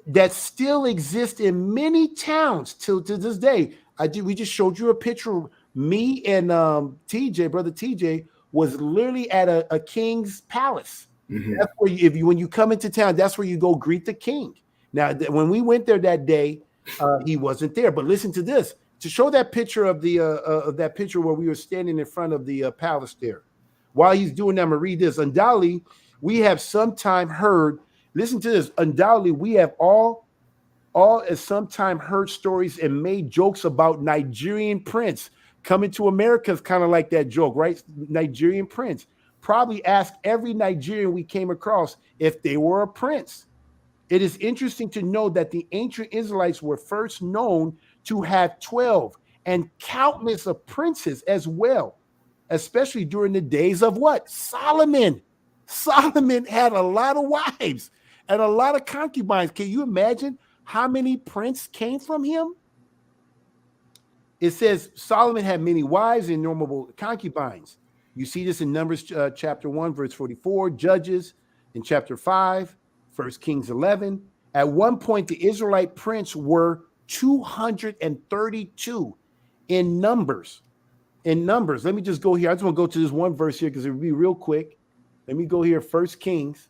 that still exist in many towns till to this day. We just showed you a picture. Me and TJ, brother TJ, was literally at a king's palace. That's where when you come into town, that's where you go greet the king. Now, when we went there that day, he wasn't there. But listen to this: to show that picture of that picture where we were standing in front of the palace there. While he's doing that, I'm gonna read this. Undoubtedly, we have sometime heard. Listen to this. Undoubtedly, we have all at some time heard stories and made jokes about Nigerian prince coming to America. Is kind of like that joke, right? Nigerian prince. Probably asked every Nigerian we came across if they were a prince. It is interesting to know that the ancient Israelites were first known to have 12 and countless of princes as well, especially during the days of what? Solomon. Solomon had a lot of wives and a lot of concubines. Can you imagine how many princes came from him? It says Solomon had many wives and innumerable concubines. You see this in Numbers chapter 1, verse 44, Judges in chapter 5, 1 Kings 11. At one point, the Israelite prince were 232 in numbers. In numbers, let me just go here. I just want to go to this one verse here because it will be real quick. Let me go here, 1 Kings.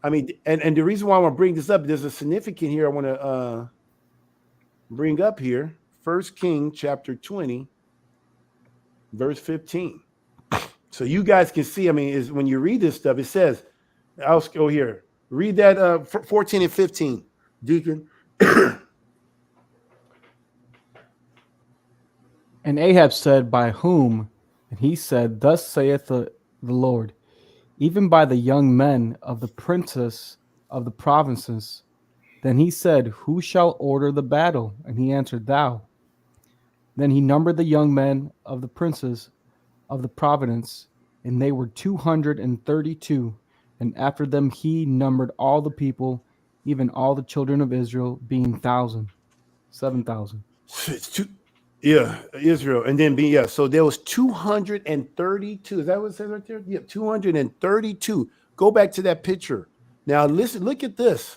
I mean, and the reason why I want to bring this up, there's a significant here I want to bring up here. 1 Kings chapter 20, verse 15. So you guys can see, I mean, is when you read this stuff, it says, I'll go here. Read that 14 and 15, Deacon. And Ahab said, by whom? And he said, thus saith the Lord, even by the young men of the princes of the provinces. Then he said, who shall order the battle? And he answered, thou. Then he numbered the young men of the princes of the province, and they were 232. And after them he numbered all the people, even all the children of Israel, being 7,000. Yeah, Israel. And then so there was 232. Is that what it says right there? Yeah, 232. Go back to that picture. Now listen, look at this.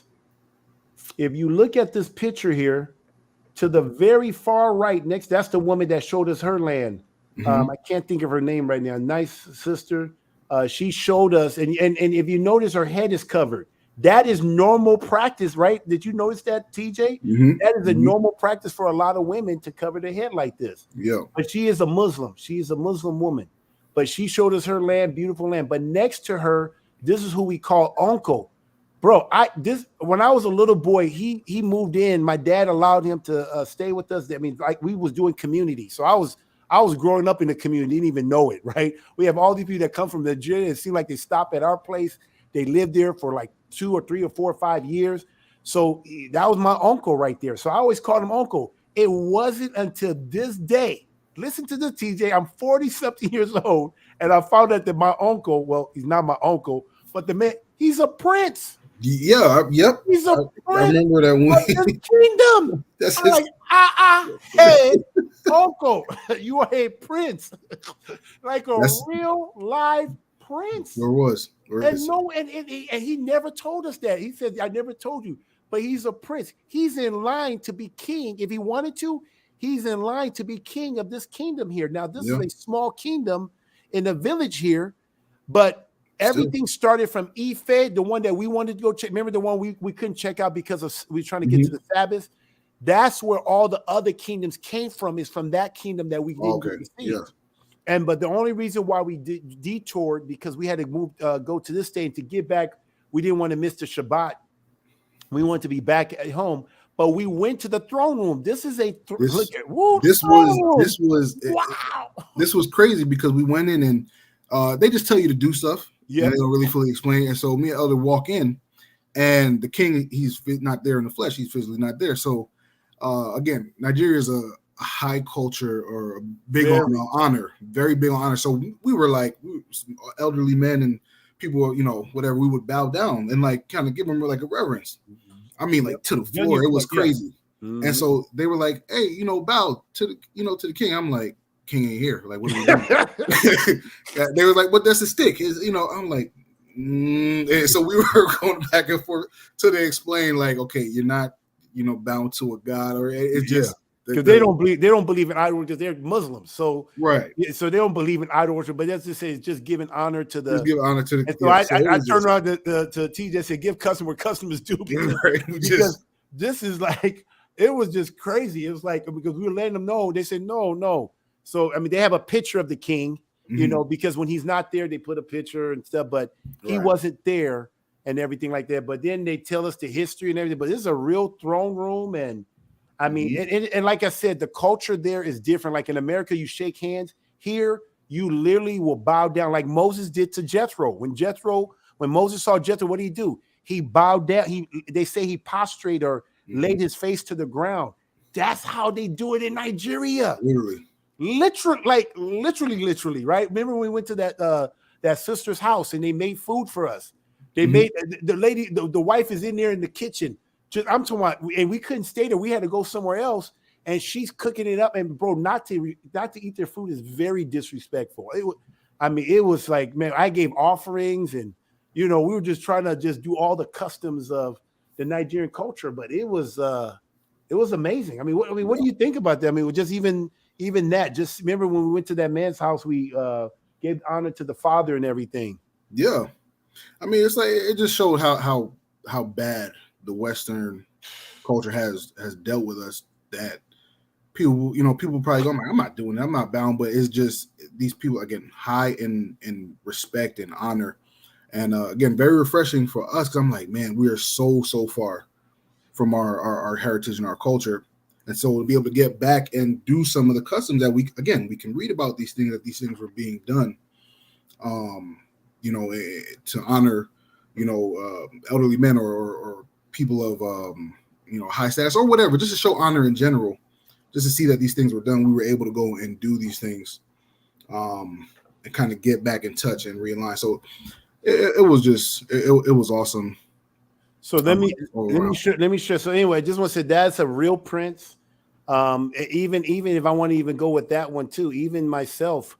If you look at this picture here, to the very far right, next, that's the woman that showed us her land. I can't think of her name right now. Nice sister. She showed us, and if you notice, her head is covered. That is normal practice, right? Did you notice that, TJ? That is a normal practice for a lot of women to cover their head like this. Yeah. But she is a Muslim. She is a Muslim woman. But she showed us her land, beautiful land. But next to her, this is who we call uncle. Bro, when I was a little boy, he moved in. My dad allowed him to stay with us. I mean, like we was doing community. So I was growing up in the community, didn't even know it, right? We have all these people that come from Nigeria. It seemed like they stop at our place. They lived there for like 2 or 3 or 4 or 5 years. So that was my uncle right there. So I always called him uncle. It wasn't until this day. Listen to this, TJ. I'm 40-something years old, and I found out that my uncle, well, he's not my uncle, But the man, he's a prince. Yeah, yep. He's a I prince remember that of one. this kingdom. That's I'm his. like, hey, uncle, you are a prince, like a That's real live prince. where it was. And no, and he never told us that. He said, I never told you, but he's a prince. He's in line to be king. If he wanted to, he's in line to be king of this kingdom here. Now, this is a small kingdom in a village here, but everything started from Ife, the one that we wanted to go check. Remember the one we couldn't check out because we were trying to get to the Sabbath? That's where all the other kingdoms came from, is from that kingdom that we didn't get to see. Yeah. But the only reason why we detoured, because we had to move, go to this state, and to get back, we didn't want to miss the Shabbat. We wanted to be back at home, but we went to the throne room. This is a look at this was wow. This was crazy because we went in and they just tell you to do stuff. Yeah, and they don't really fully explain. And so me and Elder walk in, and the king, he's not there in the flesh. He's physically not there. So again, Nigeria is a high culture, or big on honor, very big on honor. So we were like elderly men and people, whatever, we would bow down and like kind of give them like a reverence. I mean, like to the floor. It was crazy. And so they were like, hey, bow to the king. I'm like, king ain't here. Like, what are we doing? They were like, but that's a stick. I'm like, And so we were going back and forth till they explain, like, okay, you're not, bound to a god, or it's just because they don't believe in idol worship, because they're Muslims. So right. So they don't believe in idol worship, but that's just say it's just giving honor to the. Just give honor to the. And so I turned around to TJ and said, "Give customer where customers do," because this is like, it was just crazy. It was like, because we were letting them know, they said no. So I mean, they have a picture of the king, because when he's not there, they put a picture and stuff, but he wasn't there and everything like that. But then they tell us the history and everything. But this is a real throne room, and I mean, and like I said, the culture there is different. Like in America, you shake hands. Here, you literally will bow down, like Moses did to Jethro. When Moses saw Jethro, what did he do? He bowed down. They say he prostrated or laid his face to the ground. That's how they do it in Nigeria. Literally, right? Remember when we went to that sister's house and they made food for us? They made the lady, the wife is in there in the kitchen. I'm talking about, and we couldn't stay there. We had to go somewhere else, and she's cooking it up. And bro, not to eat their food is very disrespectful. It was like, man, I gave offerings, and we were just trying to just do all the customs of the Nigerian culture. But it was amazing. I mean, what do you think about that? I mean, just even that. Just remember when we went to that man's house, we gave honor to the father and everything. Yeah, I mean, it's like it just showed how bad the Western culture has dealt with us, that people probably go, I'm not doing that, I'm not bound, but it's just these people are getting high in respect and honor, and again, very refreshing for us, because I'm like, man, we are so far from our heritage and our culture, and so to be able to get back and do some of the customs that we can read about these things, that these things were being done, to honor, elderly men or people of high status or whatever, just to show honor in general, just to see that these things were done. We were able to go and do these things, and kind of get back in touch and realign. So it was just it was awesome. So let me share. So anyway, I just want to say that's a real prince. Even if I want to even go with that one too, even myself,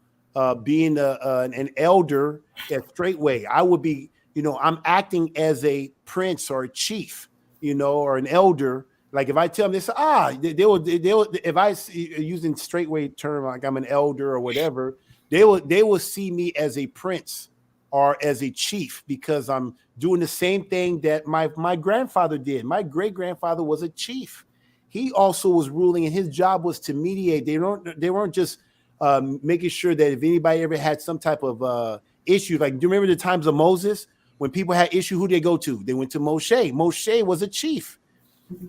being an elder at Straightway, I would be. I'm acting as a prince or a chief, or an elder. Like if I tell them this, they will, if I using Straightway term, like I'm an elder or whatever, they will see me as a prince or as a chief, because I'm doing the same thing that my grandfather did. My great grandfather was a chief. He also was ruling, and his job was to mediate. They weren't just making sure that if anybody ever had some type of issue, like, do you remember the times of Moses? When people had issue, who they go to? They went to Moshe. Moshe was a chief.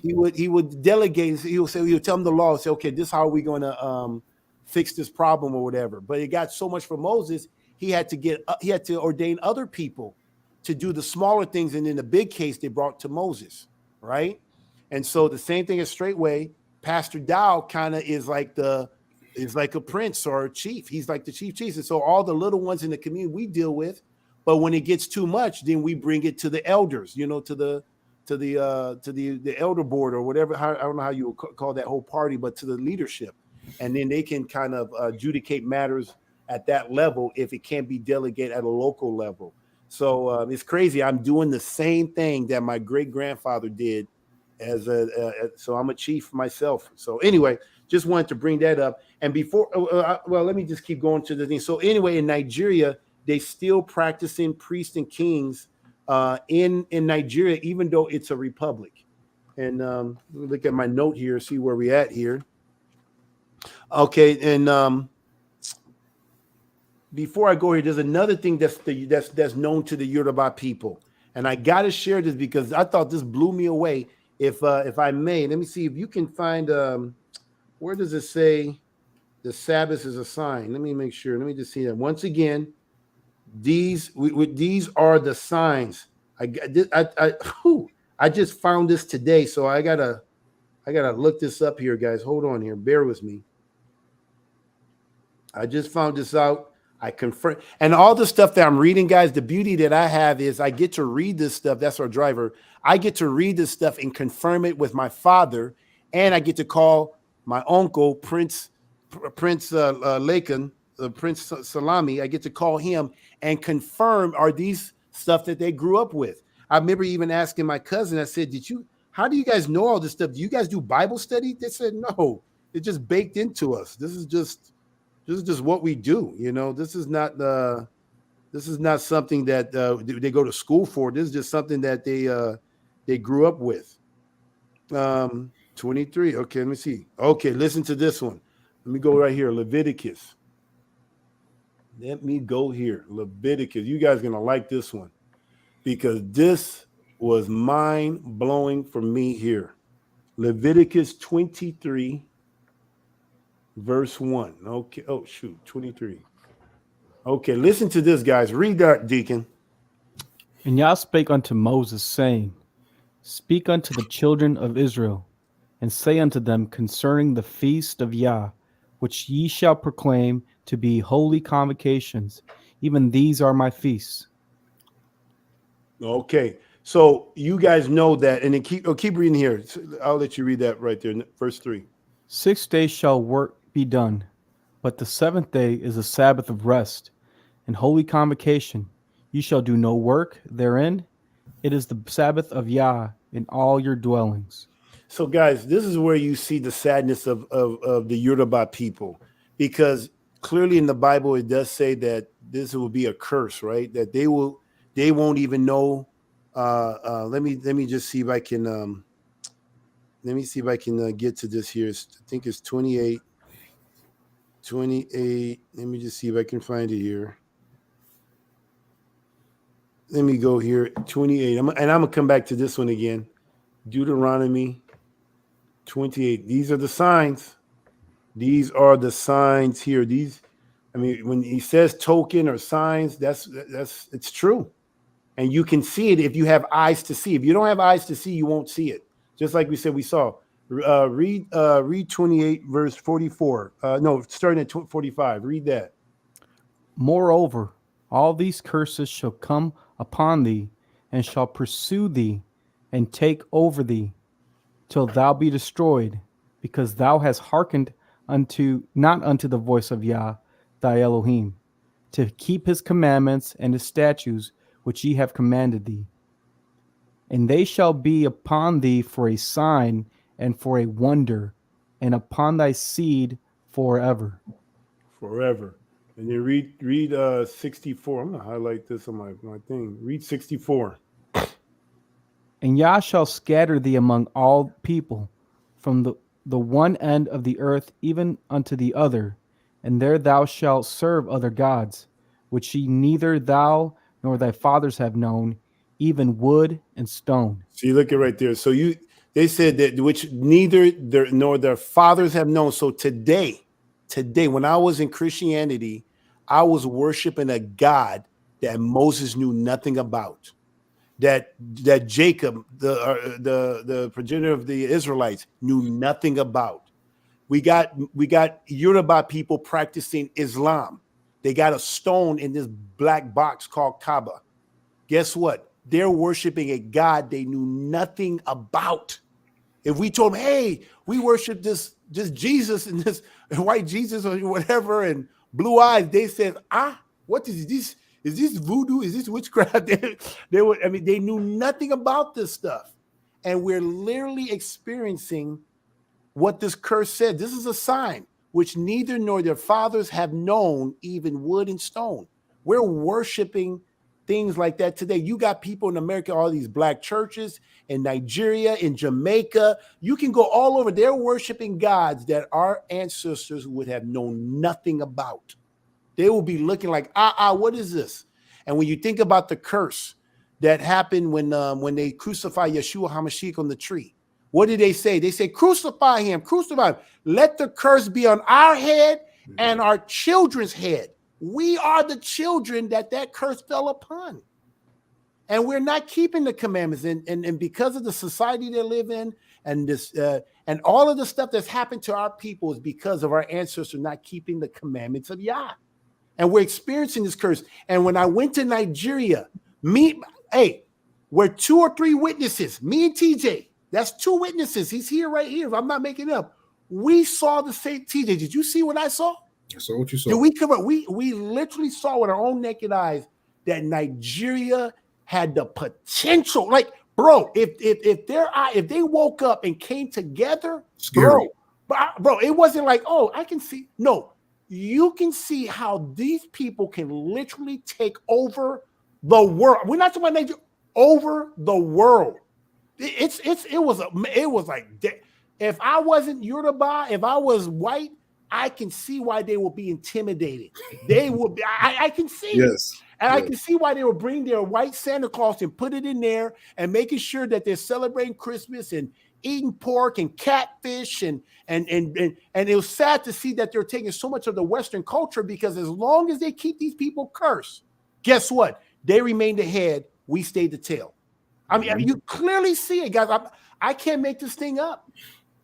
He would delegate. He would tell them the law. Say, okay, this is how we're going to fix this problem or whatever. But it got so much for Moses. He had to ordain other people to do the smaller things, and in the big case, they brought to Moses, right? And so the same thing as Straightway. Pastor Dow kind of is like a prince or a chief. He's like the chief. And so all the little ones in the community we deal with, But when it gets too much, then we bring it to the elders, to the elder board or whatever. I don't know how you would call that whole party, but to the leadership, and then they can kind of adjudicate matters at that level if it can't be delegated at a local level. So it's crazy. I'm doing the same thing that my great grandfather did so I'm a chief myself. So anyway, just wanted to bring that up. And before, let me just keep going to the thing. So anyway, in Nigeria, they still practicing priests and kings in Nigeria, even though it's a republic. And let me look at my note here, see where we at here. Okay, and before I go here, there's another thing that's known to the Yoruba people, and I got to share this because I thought this blew me away. If I may, let me see if you can find where does it say the Sabbath is a sign? Let me make sure. Let me just see that once again. These are the signs. I just found this today, so I gotta look this up here, guys. Hold on here, bear with me. I just found this out. I confirm, and all the stuff that I'm reading, guys, the beauty that I have is I get to read this stuff. That's our driver. I get to read this stuff and confirm it with my father, and I get to call my uncle, Prince Laken, Prince Salami. I get to call him and confirm are these stuff that they grew up with. I remember even asking my cousin, I said, how do you guys know all this stuff? Do you guys do Bible study? They said, no, it's just baked into us. This is just what we do. This is not something that they go to school for. This is just something that they grew up with. 23. Okay, let me see. Okay, listen to this one. Let me go right here. Leviticus. Let me go here. Leviticus. You guys are going to like this one because this was mind-blowing for me here. Leviticus 23, verse 1. Okay. Oh, shoot. 23. Okay, listen to this, guys. Read that, Deacon. And Yah spake unto Moses, saying, Speak unto the children of Israel, and say unto them concerning the feast of Yah, which ye shall proclaim to be holy convocations. Even these are my feasts. Okay, so you guys know that, and then keep reading here. I'll let you read that right there, verse 3. 6 days shall work be done, but the seventh day is a Sabbath of rest and holy convocation. You shall do no work therein. It is the Sabbath of Yah in all your dwellings. So, guys, this is where you see the sadness of the Yoruba people, because clearly in the Bible it does say that this will be a curse, right? That they won't even know. Let me just see if I can. Let me see if I can get to this here. I think it's 28. 28. Let me just see if I can find it here. Let me go here. 28. I'm gonna come back to this one again. Deuteronomy 28. These are the signs. These are the signs here. When he says token or signs, that's it's true. And you can see it if you have eyes to see. If you don't have eyes to see, you won't see it. Just like we said, we saw. Read 28, verse 44. Starting at 45. Read that. Moreover, all these curses shall come upon thee, and shall pursue thee, and take over thee, till thou be destroyed, because thou hast hearkened not unto the voice of Yah, thy Elohim, to keep his commandments and his statutes which ye have commanded thee. And they shall be upon thee for a sign and for a wonder, and upon thy seed forever. Forever. And then read 64. I'm gonna highlight this on my thing. Read 64. And Yah shall scatter thee among all people, from the one end of the earth even unto the other, and there thou shalt serve other gods, which ye neither thou nor thy fathers have known, even wood and stone. So you look at right there. So they said that which neither nor their fathers have known. So today, when I was in Christianity, I was worshiping a God that Moses knew nothing about. That Jacob, the progenitor of the Israelites, knew nothing about. We got Yoruba people practicing Islam They got a stone in this black box called Kaaba. Guess what? They're worshiping a God they knew nothing about. If we told them, hey, we worship this Jesus and this white Jesus or whatever and blue eyes, they said, what is this? Is this voodoo? Is this witchcraft? They knew nothing about this stuff. And we're literally experiencing what this curse said. This is a sign which neither nor their fathers have known, even wood and stone. We're worshiping things like that today. You got people in America, all these black churches in Nigeria, in Jamaica. You can go all over. They're worshiping gods that our ancestors would have known nothing about. They will be looking like, what is this? And when you think about the curse that happened when they crucified Yeshua HaMashiach on the tree, what did they say? They say, crucify him, crucify him. Let the curse be on our head and our children's head. We are the children that curse fell upon. And we're not keeping the commandments. And because of the society they live in and this and all of the stuff that's happened to our people is because of our ancestors not keeping the commandments of Yah. And we're experiencing this curse. And when I went to Nigeria, we're 2 or 3 witnesses, me and TJ. That's 2 witnesses. He's here right here. If I'm not making it up. We saw the same. TJ, did you see what I saw? I saw what you saw. Did we come up? We literally saw with our own naked eyes that Nigeria had the potential. Like, bro, if they woke up and came together, Scary. bro, it wasn't like, oh, I can see. No, you can see how these people can literally take over the world. We're not talking about Nigeria, over the world. It was like, if I wasn't Yoruba, if I was white, I can see why they will be intimidated. They will be, I can see it. And I can see why they will bring their white Santa Claus and put it in there and making sure that they're celebrating Christmas and eating pork and catfish and it was sad to see that they're taking so much of the Western culture, because as long as they keep these people cursed, guess what? They remain the head, we stay the tail. I mean, you clearly see it, guys. I can't make this thing up.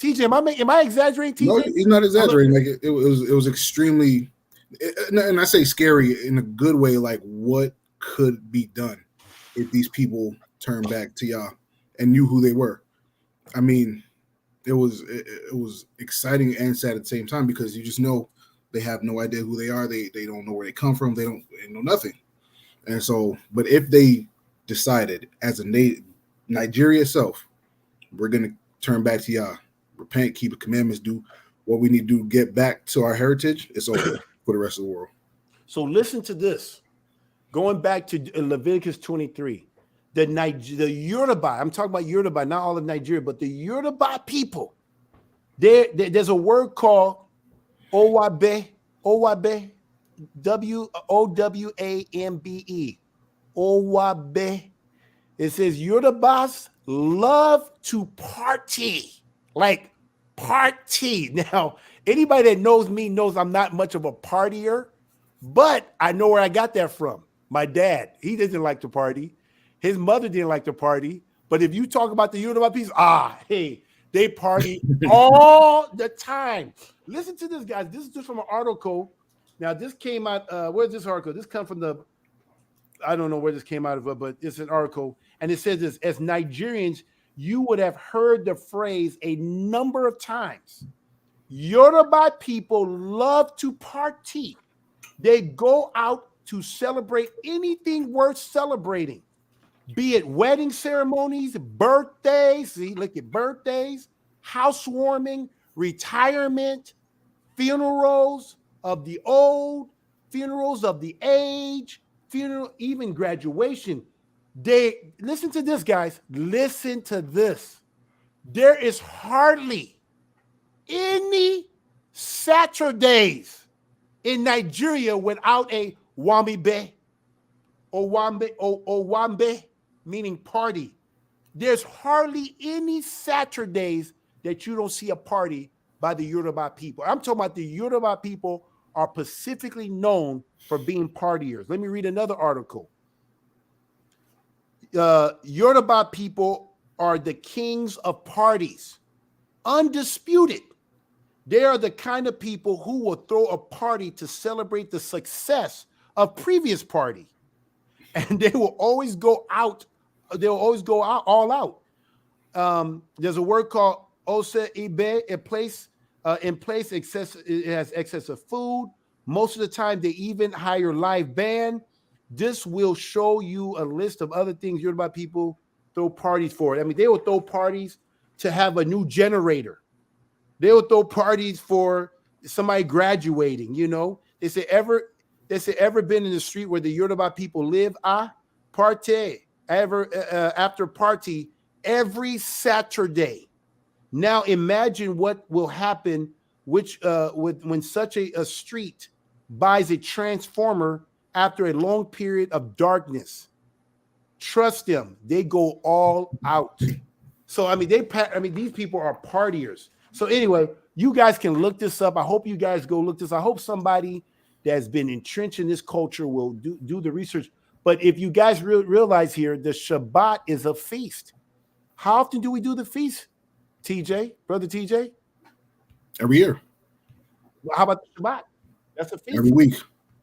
TJ, am I exaggerating, TJ? No, he's not exaggerating. Like it was extremely, and I say scary in a good way. Like, what could be done if these people turned back to Yah and knew who they were? I mean, it was exciting and sad at the same time, because you just know they have no idea who they are. They don't know where they come from. They know nothing. And so, but if they decided as a Nigeria itself, we're gonna turn back to Yah, repent, keep the commandments, do what we need to do, get back to our heritage, it's over for the rest of the world. So listen to this. Going back to Leviticus 23, the Yoruba, I'm talking about Yoruba, not all of Nigeria, but the Yoruba people, there's a word called Owabe, Wowambe, Owabe. It says Yorubas love to party, like party. Now, anybody that knows me knows I'm not much of a partier, but I know where I got that from. My dad, he doesn't like to party. His mother didn't like to party. But if you talk about the Yoruba people, they party all the time. Listen to this, guys. This is just from an article. Now, this came out. Where's this article? This comes from I don't know where this came out of, but it's an article. And it says this: as Nigerians, you would have heard the phrase a number of times. Yoruba people love to party. They go out to celebrate anything worth celebrating, be it wedding ceremonies, birthdays. See, look at birthdays, housewarming, retirement, funerals of the old, funerals of the age, even graduation. They listen to this, guys. Listen to this. There is hardly any Saturdays in Nigeria without a Owambe, meaning party. There's hardly any Saturdays that you don't see a party by the Yoruba people. I'm talking about the Yoruba people are specifically known for being partiers. Let me read another article. Yoruba people are the kings of parties, undisputed. They are the kind of people who will throw a party to celebrate the success of previous party. And they will always go out. They'll always go out all out. There's a word called ose ibe, in place excess. It has excess of food. Most of the time, they even hire live band. This will show you a list of other things Yoruba people throw parties for. I mean, they will throw parties to have a new generator. They will throw parties for somebody graduating. You know, they say ever been in the street where the Yoruba people live? Parte after party every Saturday. Now imagine what will happen when such a street buys a transformer after a long period of darkness. Trust them, they go all out. So I mean, these people are partiers. So anyway, you guys can look this up. I hope you guys go look this. I hope somebody that's been entrenched in this culture will do the research. But if you guys realize here, the Shabbat is a feast. How often do we do the feast, TJ, brother TJ? Every year. Well, how about the Shabbat? That's a feast. Every week.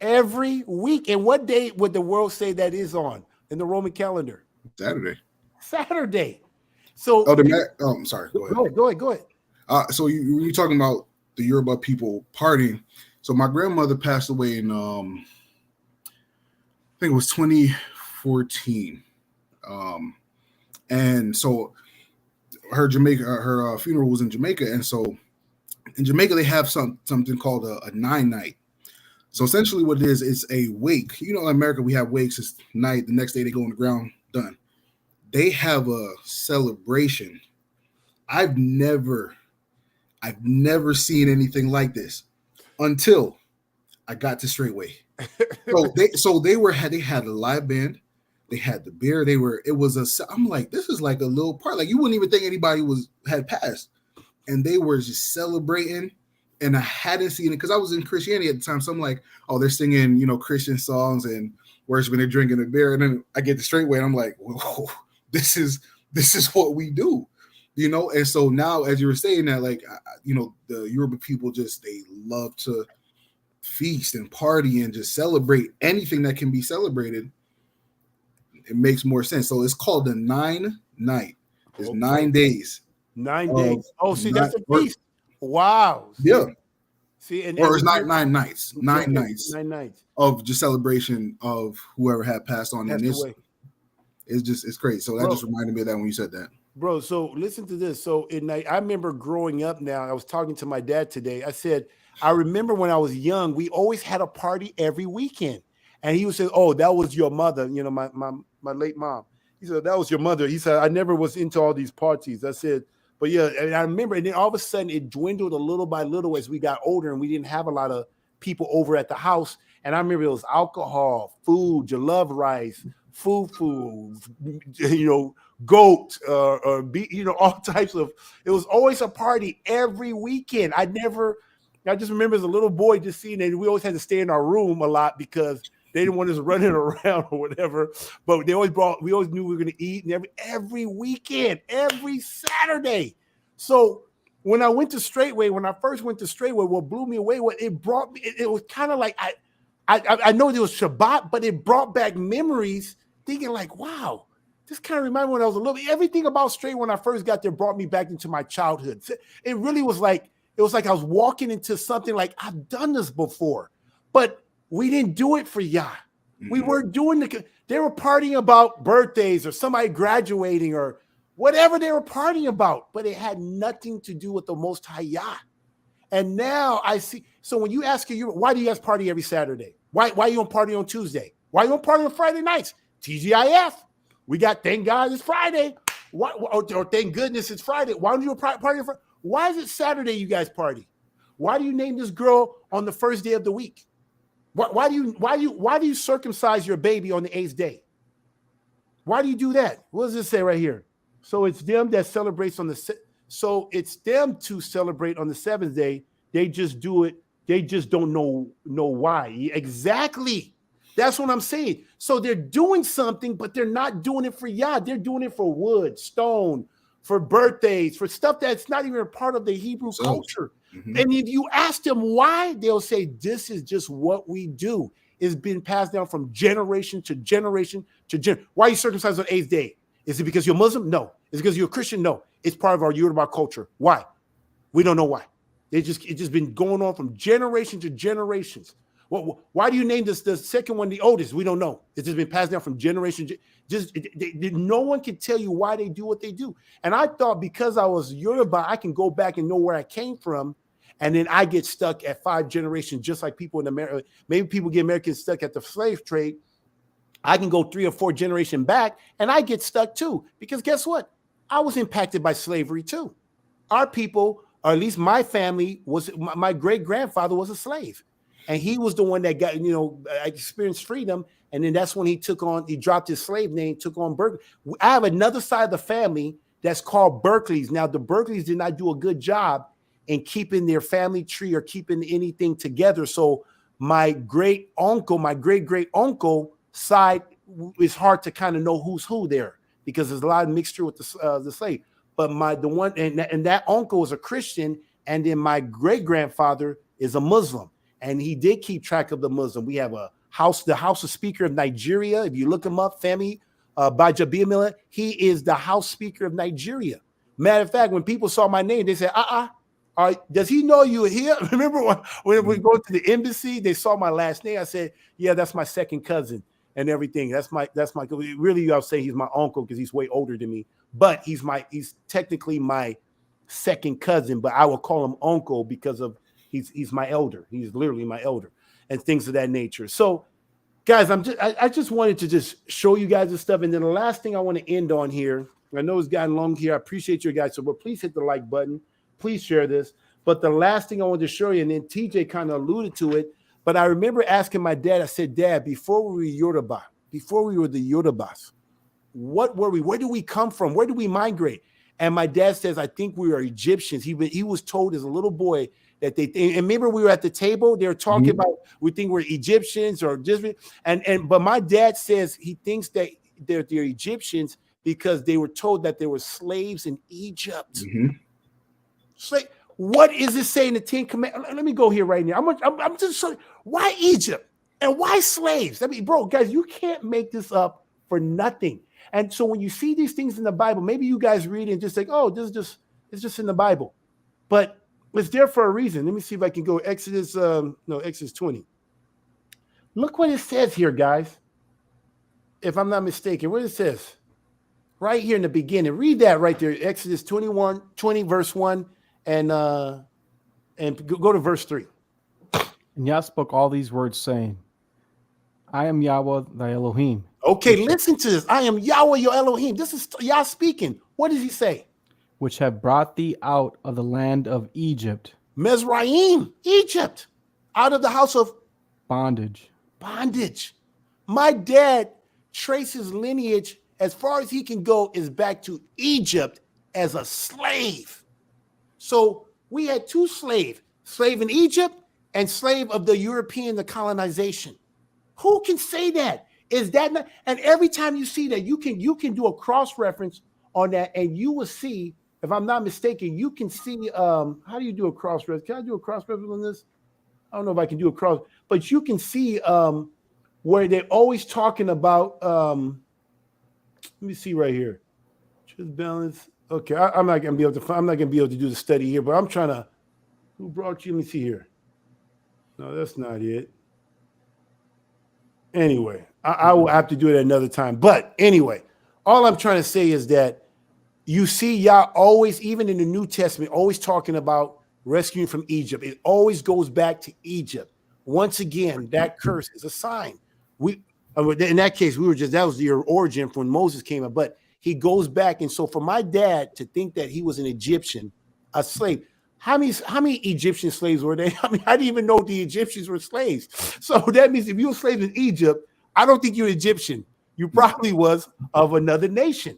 Every week. And what day would the world say that is on in the Roman calendar? Saturday. So I'm sorry. Go ahead. So you're talking about the Yoruba people partying. So my grandmother passed away in I think it was 2014. And so her funeral was in Jamaica. And so in Jamaica, they have something called a 9-night. So essentially what it is, it's a wake. You know, in America, we have wakes. It's night. The next day they go on the ground. Done. They have a celebration. I've never seen anything like this until I got to Straightway. They had a live band. They had the beer. I'm like, this is like a little part. Like you wouldn't even think anybody had passed. And they were just celebrating. And I hadn't seen it because I was in Christianity at the time. So I'm like, oh, they're singing, you know, Christian songs and worshiping, they're drinking a beer. And then I get the Straightway and I'm like, whoa, this is what we do, you know? And so now, as you were saying that, like, you know, the Yoruba people they love to feast and party and just celebrate anything that can be celebrated. It makes more sense. So it's called the 9-night. It's 9 days. 9 days. Oh, see, that's a feast. Wow. See? Yeah. See, or it's 9 nights. 9 nights. 9 nights of just celebration of whoever had passed on. And it's great. So that just reminded me of that when you said that. Bro, so listen to this. So I remember growing up now, I was talking to my dad today. I said, I remember when I was young, we always had a party every weekend. And he would say, oh, that was your mother, you know, my late mom. He said, that was your mother. He said, I never was into all these parties. I said, but yeah, and I remember, and then all of a sudden it dwindled a little by little as we got older and we didn't have a lot of people over at the house. And I remember it was alcohol, food, jollof rice, fufu, you know, goat, or you know, all types of. It was always a party every weekend. I just remember as a little boy just seeing it. We always had to stay in our room a lot because they didn't want us running around or whatever. But we always knew we were going to eat, and every weekend, every Saturday. So when I went to Straightway, when I first went to Straightway, what blew me away, what it brought me, it was kind of like I know it was Shabbat, but it brought back memories, thinking like, wow, this kind of reminded me when I was a little bit. Everything about Straightway when I first got there brought me back into my childhood. It really was like, I was walking into something like, I've done this before, but we didn't do it for Yah. Mm-hmm. We weren't doing they were partying about birthdays or somebody graduating or whatever they were partying about, but it had nothing to do with the Most High Yah. And now I see. So when you ask why do you guys party every Saturday? Why you don't party on Tuesday? Why you don't party on Friday nights? TGIF. We got thank God it's Friday. Or thank goodness it's Friday. Why don't you party on Friday? Why is it Saturday you guys party? Why do you name this girl on the first day of the week? Why do you circumcise your baby on the 8th day? Why do you do that? What does it say right here? So it's them that celebrates on it's them to celebrate on the 7th day. They just do it. They just don't know why. Exactly. That's what I'm saying. So they're doing something, but they're not doing it for Yah. They're doing it for wood, stone, for birthdays, for stuff that's not even a part of the Hebrew culture. Mhm. And if you ask them why, they'll say, this is just what we do. It's been passed down from generation to generation to generation. Why are you circumcised on the 8th day? Is it because you're Muslim? No. Is it because you're a Christian? No. It's part of our Yoruba culture. Why? We don't know why. It's just been going on from generation to generations. Why do you name this the second one the oldest? We don't know. It's just been passed down from generation. No one can tell you why they do what they do. And I thought because I was Yoruba, I can go back and know where I came from. And then I get stuck at 5 generations, just like people in America. Maybe people get Americans stuck at the slave trade. I can go 3 or 4 generations back and I get stuck too. Because guess what? I was impacted by slavery too. Our people, or at least my family, my great-grandfather was a slave. And he was the one that got, experienced freedom. And then that's when he dropped his slave name, took on Berkeley. I have another side of the family that's called Berkeleys. Now, the Berkeleys did not do a good job in keeping their family tree or keeping anything together. So my great-uncle, my great-great-uncle side, it's hard to kind of know who's who there because there's a lot of mixture with the slave. But that uncle is a Christian, and then my great-grandfather is a Muslim. And he did keep track of the Muslim. We have the House of Speaker of Nigeria. If you look him up, Femi Gbaja-Biamila, he is the House Speaker of Nigeria. Matter of fact, when people saw my name, they said, does he know you here? Remember when we go to the embassy, they saw my last name. I said, yeah, that's my second cousin and everything. That's my really, I'll say he's my uncle because he's way older than me, but he's technically my second cousin, but I will call him uncle because of he's my elder. He's literally my elder and things of that nature. So guys, I just wanted to just show you guys this stuff. And then the last thing I want to end on here, I know it's gotten long here. I appreciate you guys. So, but please hit the like button. Please share this. But the last thing I wanted to show you, and then TJ kind of alluded to it, but I remember asking my dad, I said, Dad, before we were Yoruba, before we were the Yorubas, what were we? Where do we come from? Where do we migrate? And my dad says, I think we are Egyptians. He was told as a little boy that and remember we were at the table, they were talking about, we think we're Egyptians or just, but my dad says he thinks that they're Egyptians because they were told that there were slaves in Egypt. What is it saying in the 10 Commandments? Let me go here right now. I'm just showing why Egypt and why slaves? I mean, bro, guys, you can't make this up for nothing. And so when you see these things in the Bible, maybe you guys read it and just think, oh, it's just in the Bible. But it's there for a reason. Let me see if I can go Exodus 20. Look what it says here, guys. If I'm not mistaken, what it says right here in the beginning. Read that right there. Exodus 20 verse 1 and go to verse 3. And Yah spoke all these words, saying, I am Yahweh thy Elohim. Okay, listen to this. I am Yahweh your Elohim. This is Yah speaking. What does he say? Which have brought thee out of the land of Egypt. Mizraim, Egypt, out of the house of bondage. My dad traces lineage as far as he can go is back to Egypt as a slave. So we had 2 slaves, slave in Egypt and slave of the European, the colonization. Who can say that? Is that not? And every time you see that, you can do a cross-reference on that, and you will see, if I'm not mistaken, you can see, how do you do a cross-reference? Can I do a cross-reference on this? I don't know if I can do a cross, but you can see where they're always talking about, let me see right here. Just balance. Okay, I'm not gonna be able to do the study here, but I'm trying to, who brought you? Let me see here. No, that's not it. Anyway, I will have to do it another time. But anyway, all I'm trying to say is that you see Yah always, even in the New Testament, always talking about rescuing from Egypt. It always goes back to Egypt. Once again, that curse is a sign. In that case, that was the origin from when Moses came up. But he goes back, and so for my dad to think that he was an Egyptian, a slave. How many Egyptian slaves were there? I mean, I didn't even know the Egyptians were slaves. So that means if you were slaves in Egypt, I don't think you're Egyptian. You probably was of another nation.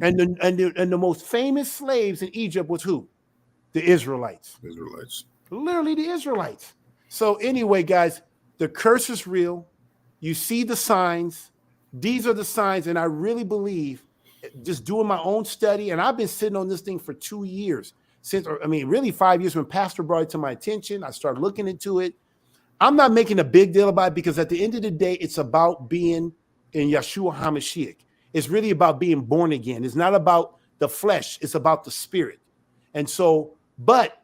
And the most famous slaves in Egypt was who? The Israelites. Literally the Israelites. So anyway, guys, the curse is real. You see the signs. These are the signs, and I really believe, just doing my own study, and I've been sitting on this thing for 2 years. really 5 years when Pastor brought it to my attention. I started looking into it. I'm not making a big deal about it because at the end of the day, it's about being in Yeshua HaMashiach. It's really about being born again. It's not about the flesh. It's about the spirit. And so, but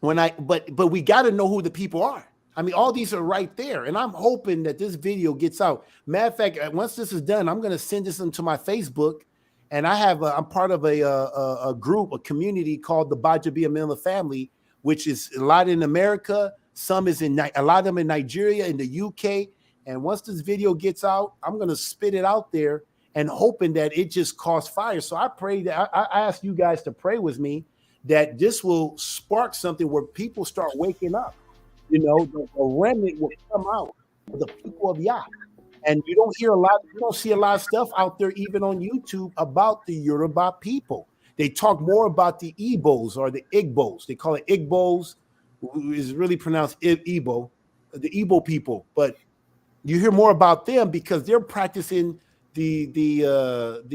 we got to know who the people are. I mean, all these are right there. And I'm hoping that this video gets out. Matter of fact, once this is done, I'm going to send this into my Facebook. And I'm part of a group, a community called the Gbaja-Biamila family, which is a lot in America. Some is a lot of them in Nigeria, in the UK. And once this video gets out, I'm going to spit it out there and hoping that it just causes fire. So I pray that I ask you guys to pray with me that this will spark something where people start waking up. You know, the remnant will come out, the people of Yah. And you don't see a lot of stuff out there, even on YouTube, about the Yoruba people. They talk more about the Igbos or the Igbos. They call it Igbos, is really pronounced Igbo, the Igbo people. But you hear more about them because they're practicing the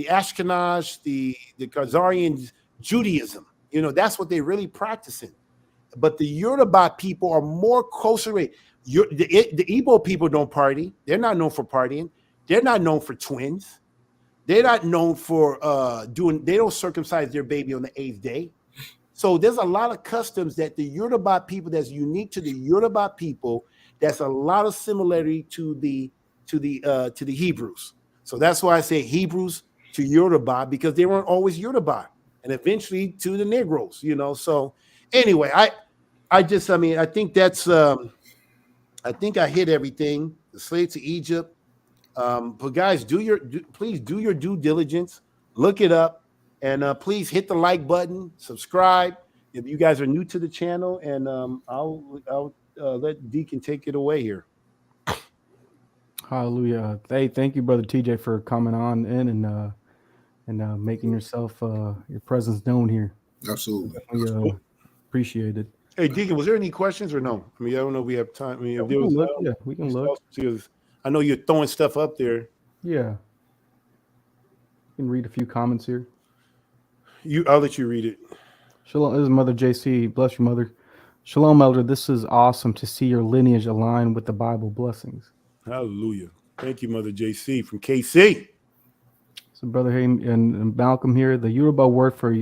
Ashkenaz, the Khazarian Judaism. You know, that's what they're really practicing. But the Yoruba people are more closer. The Igbo people don't party. They're not known for partying. They're not known for twins. They're not known for they don't circumcise their baby on the 8th day. So there's a lot of customs that the Yoruba people that's unique to the Yoruba people. That's a lot of similarity to the Hebrews. So that's why I say Hebrews to Yoruba, because they weren't always Yoruba, and eventually to the Negroes. You know. So anyway, I think that's I think I hit everything. The slave to Egypt. But guys, please do your due diligence. Look it up, and please hit the like button, subscribe if you guys are new to the channel, and I'll let Deacon take it away here. Hallelujah. Hey, thank you, Brother TJ, for coming on in and making yourself your presence known here. Absolutely. Appreciate it. Hey, Deacon, was there any questions or no? I mean, I don't know if we have time. I mean, if there was, we can look. I know you're throwing stuff up there. Yeah. You can read a few comments here. I'll let you read it. Shalom. This is Mother JC. Bless you, Mother. Shalom, Elder. This is awesome to see your lineage align with the Bible. Blessings. Hallelujah. Thank you, Mother JC from KC. So, Brother Hayden and Malcolm here, the Yoruba word for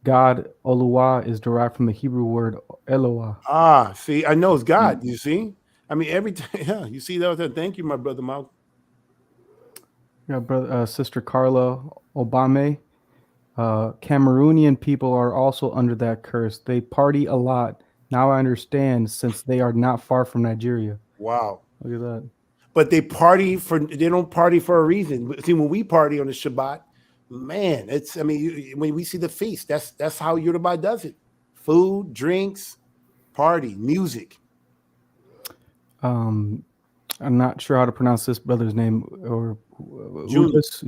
God, Oluwa, is derived from the Hebrew word Eloah. Ah, see, I know it's God. You see? I mean, every time, yeah, you see that. Thank you, my brother Malcolm. Yeah, brother, Sister Carla Obame. Cameroonian people are also under that curse. They party a lot. Now I understand, since they are not far from Nigeria. Wow. Look at that. But they don't party for a reason. See, when we party on the Shabbat, man, when we see the feast, that's how Yoruba does it. Food, drinks, party, music. I'm not sure how to pronounce this brother's name, or Udis.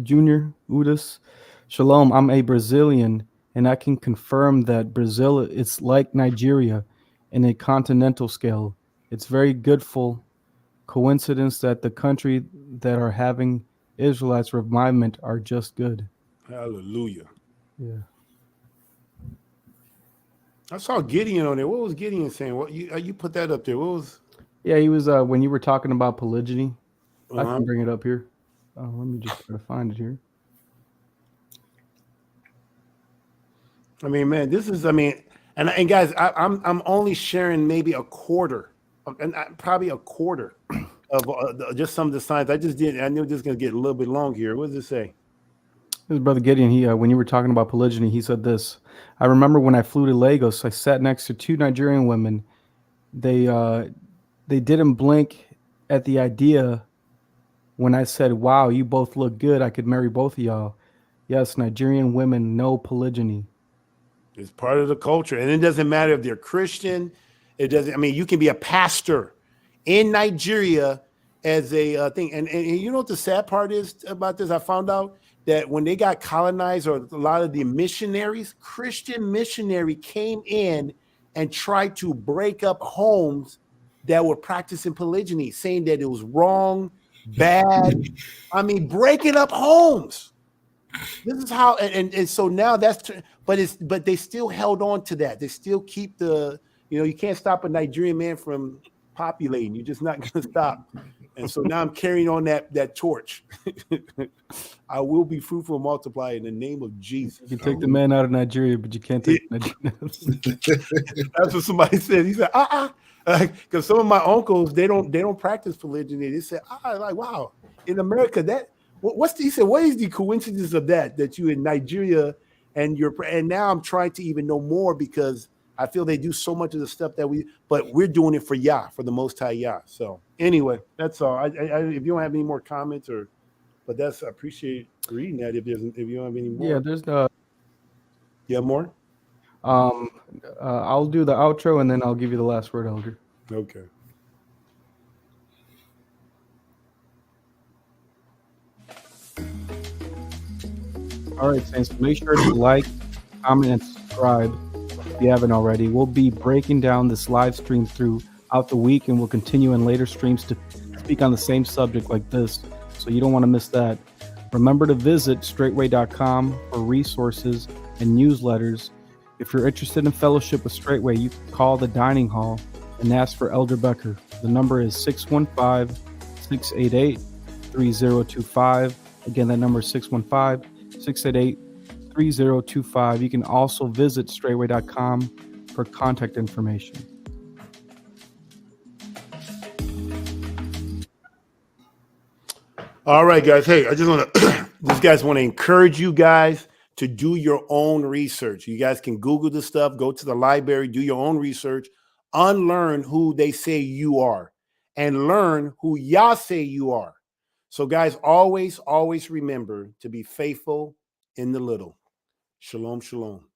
Shalom, I'm a Brazilian, and I can confirm that Brazil is like Nigeria in a continental scale. It's very goodful coincidence that the country that are having Israelites revivement are just good. Hallelujah. Yeah. I saw Gideon on there. What was Gideon saying? What you put that up there? What was? Yeah, he was when you were talking about polygyny. I can bring it up here. Let me just try to find it here. I mean, man, and guys, I'm only sharing maybe a quarter, and probably a quarter of just some of the signs. I knew this is gonna get a little bit long here. What does it say? This is Brother Gideon. He when you were talking about polygyny, he said this. I remember when I flew to Lagos, I sat next to two Nigerian women. They didn't blink at the idea when I said, "Wow, you both look good. I could marry both of y'all." Yes, Nigerian women know polygyny. It's part of the culture, and it doesn't matter if they're Christian. It doesn't. I mean, you can be a pastor in Nigeria as a thing. And you know what the sad part is about this? I found out that when they got colonized, or a lot of the missionaries, Christian missionary came in and tried to break up homes that were practicing polygyny, saying that it was wrong, bad. I mean, breaking up homes. This is how, and so now but they still held on to that. They still keep you can't stop a Nigerian man from populating. You're just not going to stop. And so now I'm carrying on that torch. I will be fruitful and multiply in the name of Jesus. You can take the man out of Nigeria, but you can't take Nigeria. That's what somebody said. He said, because some of my uncles, they don't practice polygyny. They said, like, wow, in America, he said, what is the coincidence of that you in Nigeria and now I'm trying to even know more because I feel they do so much of the stuff but we're doing it for Yah, for the Most High Yah. So anyway, that's all. If you don't have any more comments but I appreciate reading that. If you don't have any more. Yeah, there's You have more? I'll do the outro and then I'll give you the last word, Elder. Okay. All right, Saints, make sure to like, comment, and subscribe if you haven't already. We'll be breaking down this live stream throughout the week, and we'll continue in later streams to speak on the same subject like this, so you don't want to miss that. Remember to visit straightway.com for resources and newsletters. If you're interested in fellowship with Straightway, you can call the dining hall and ask for Elder Becker. The number is 615-688-3025. Again, that number is 615-688-3025. You can also visit straightway.com for contact information. All right, guys. Hey, I just want to encourage you guys to do your own research. You guys can Google this stuff, go to the library, do your own research, unlearn who they say you are, and learn who Yah say you are. So, guys, always remember to be faithful in the little. Shalom, shalom.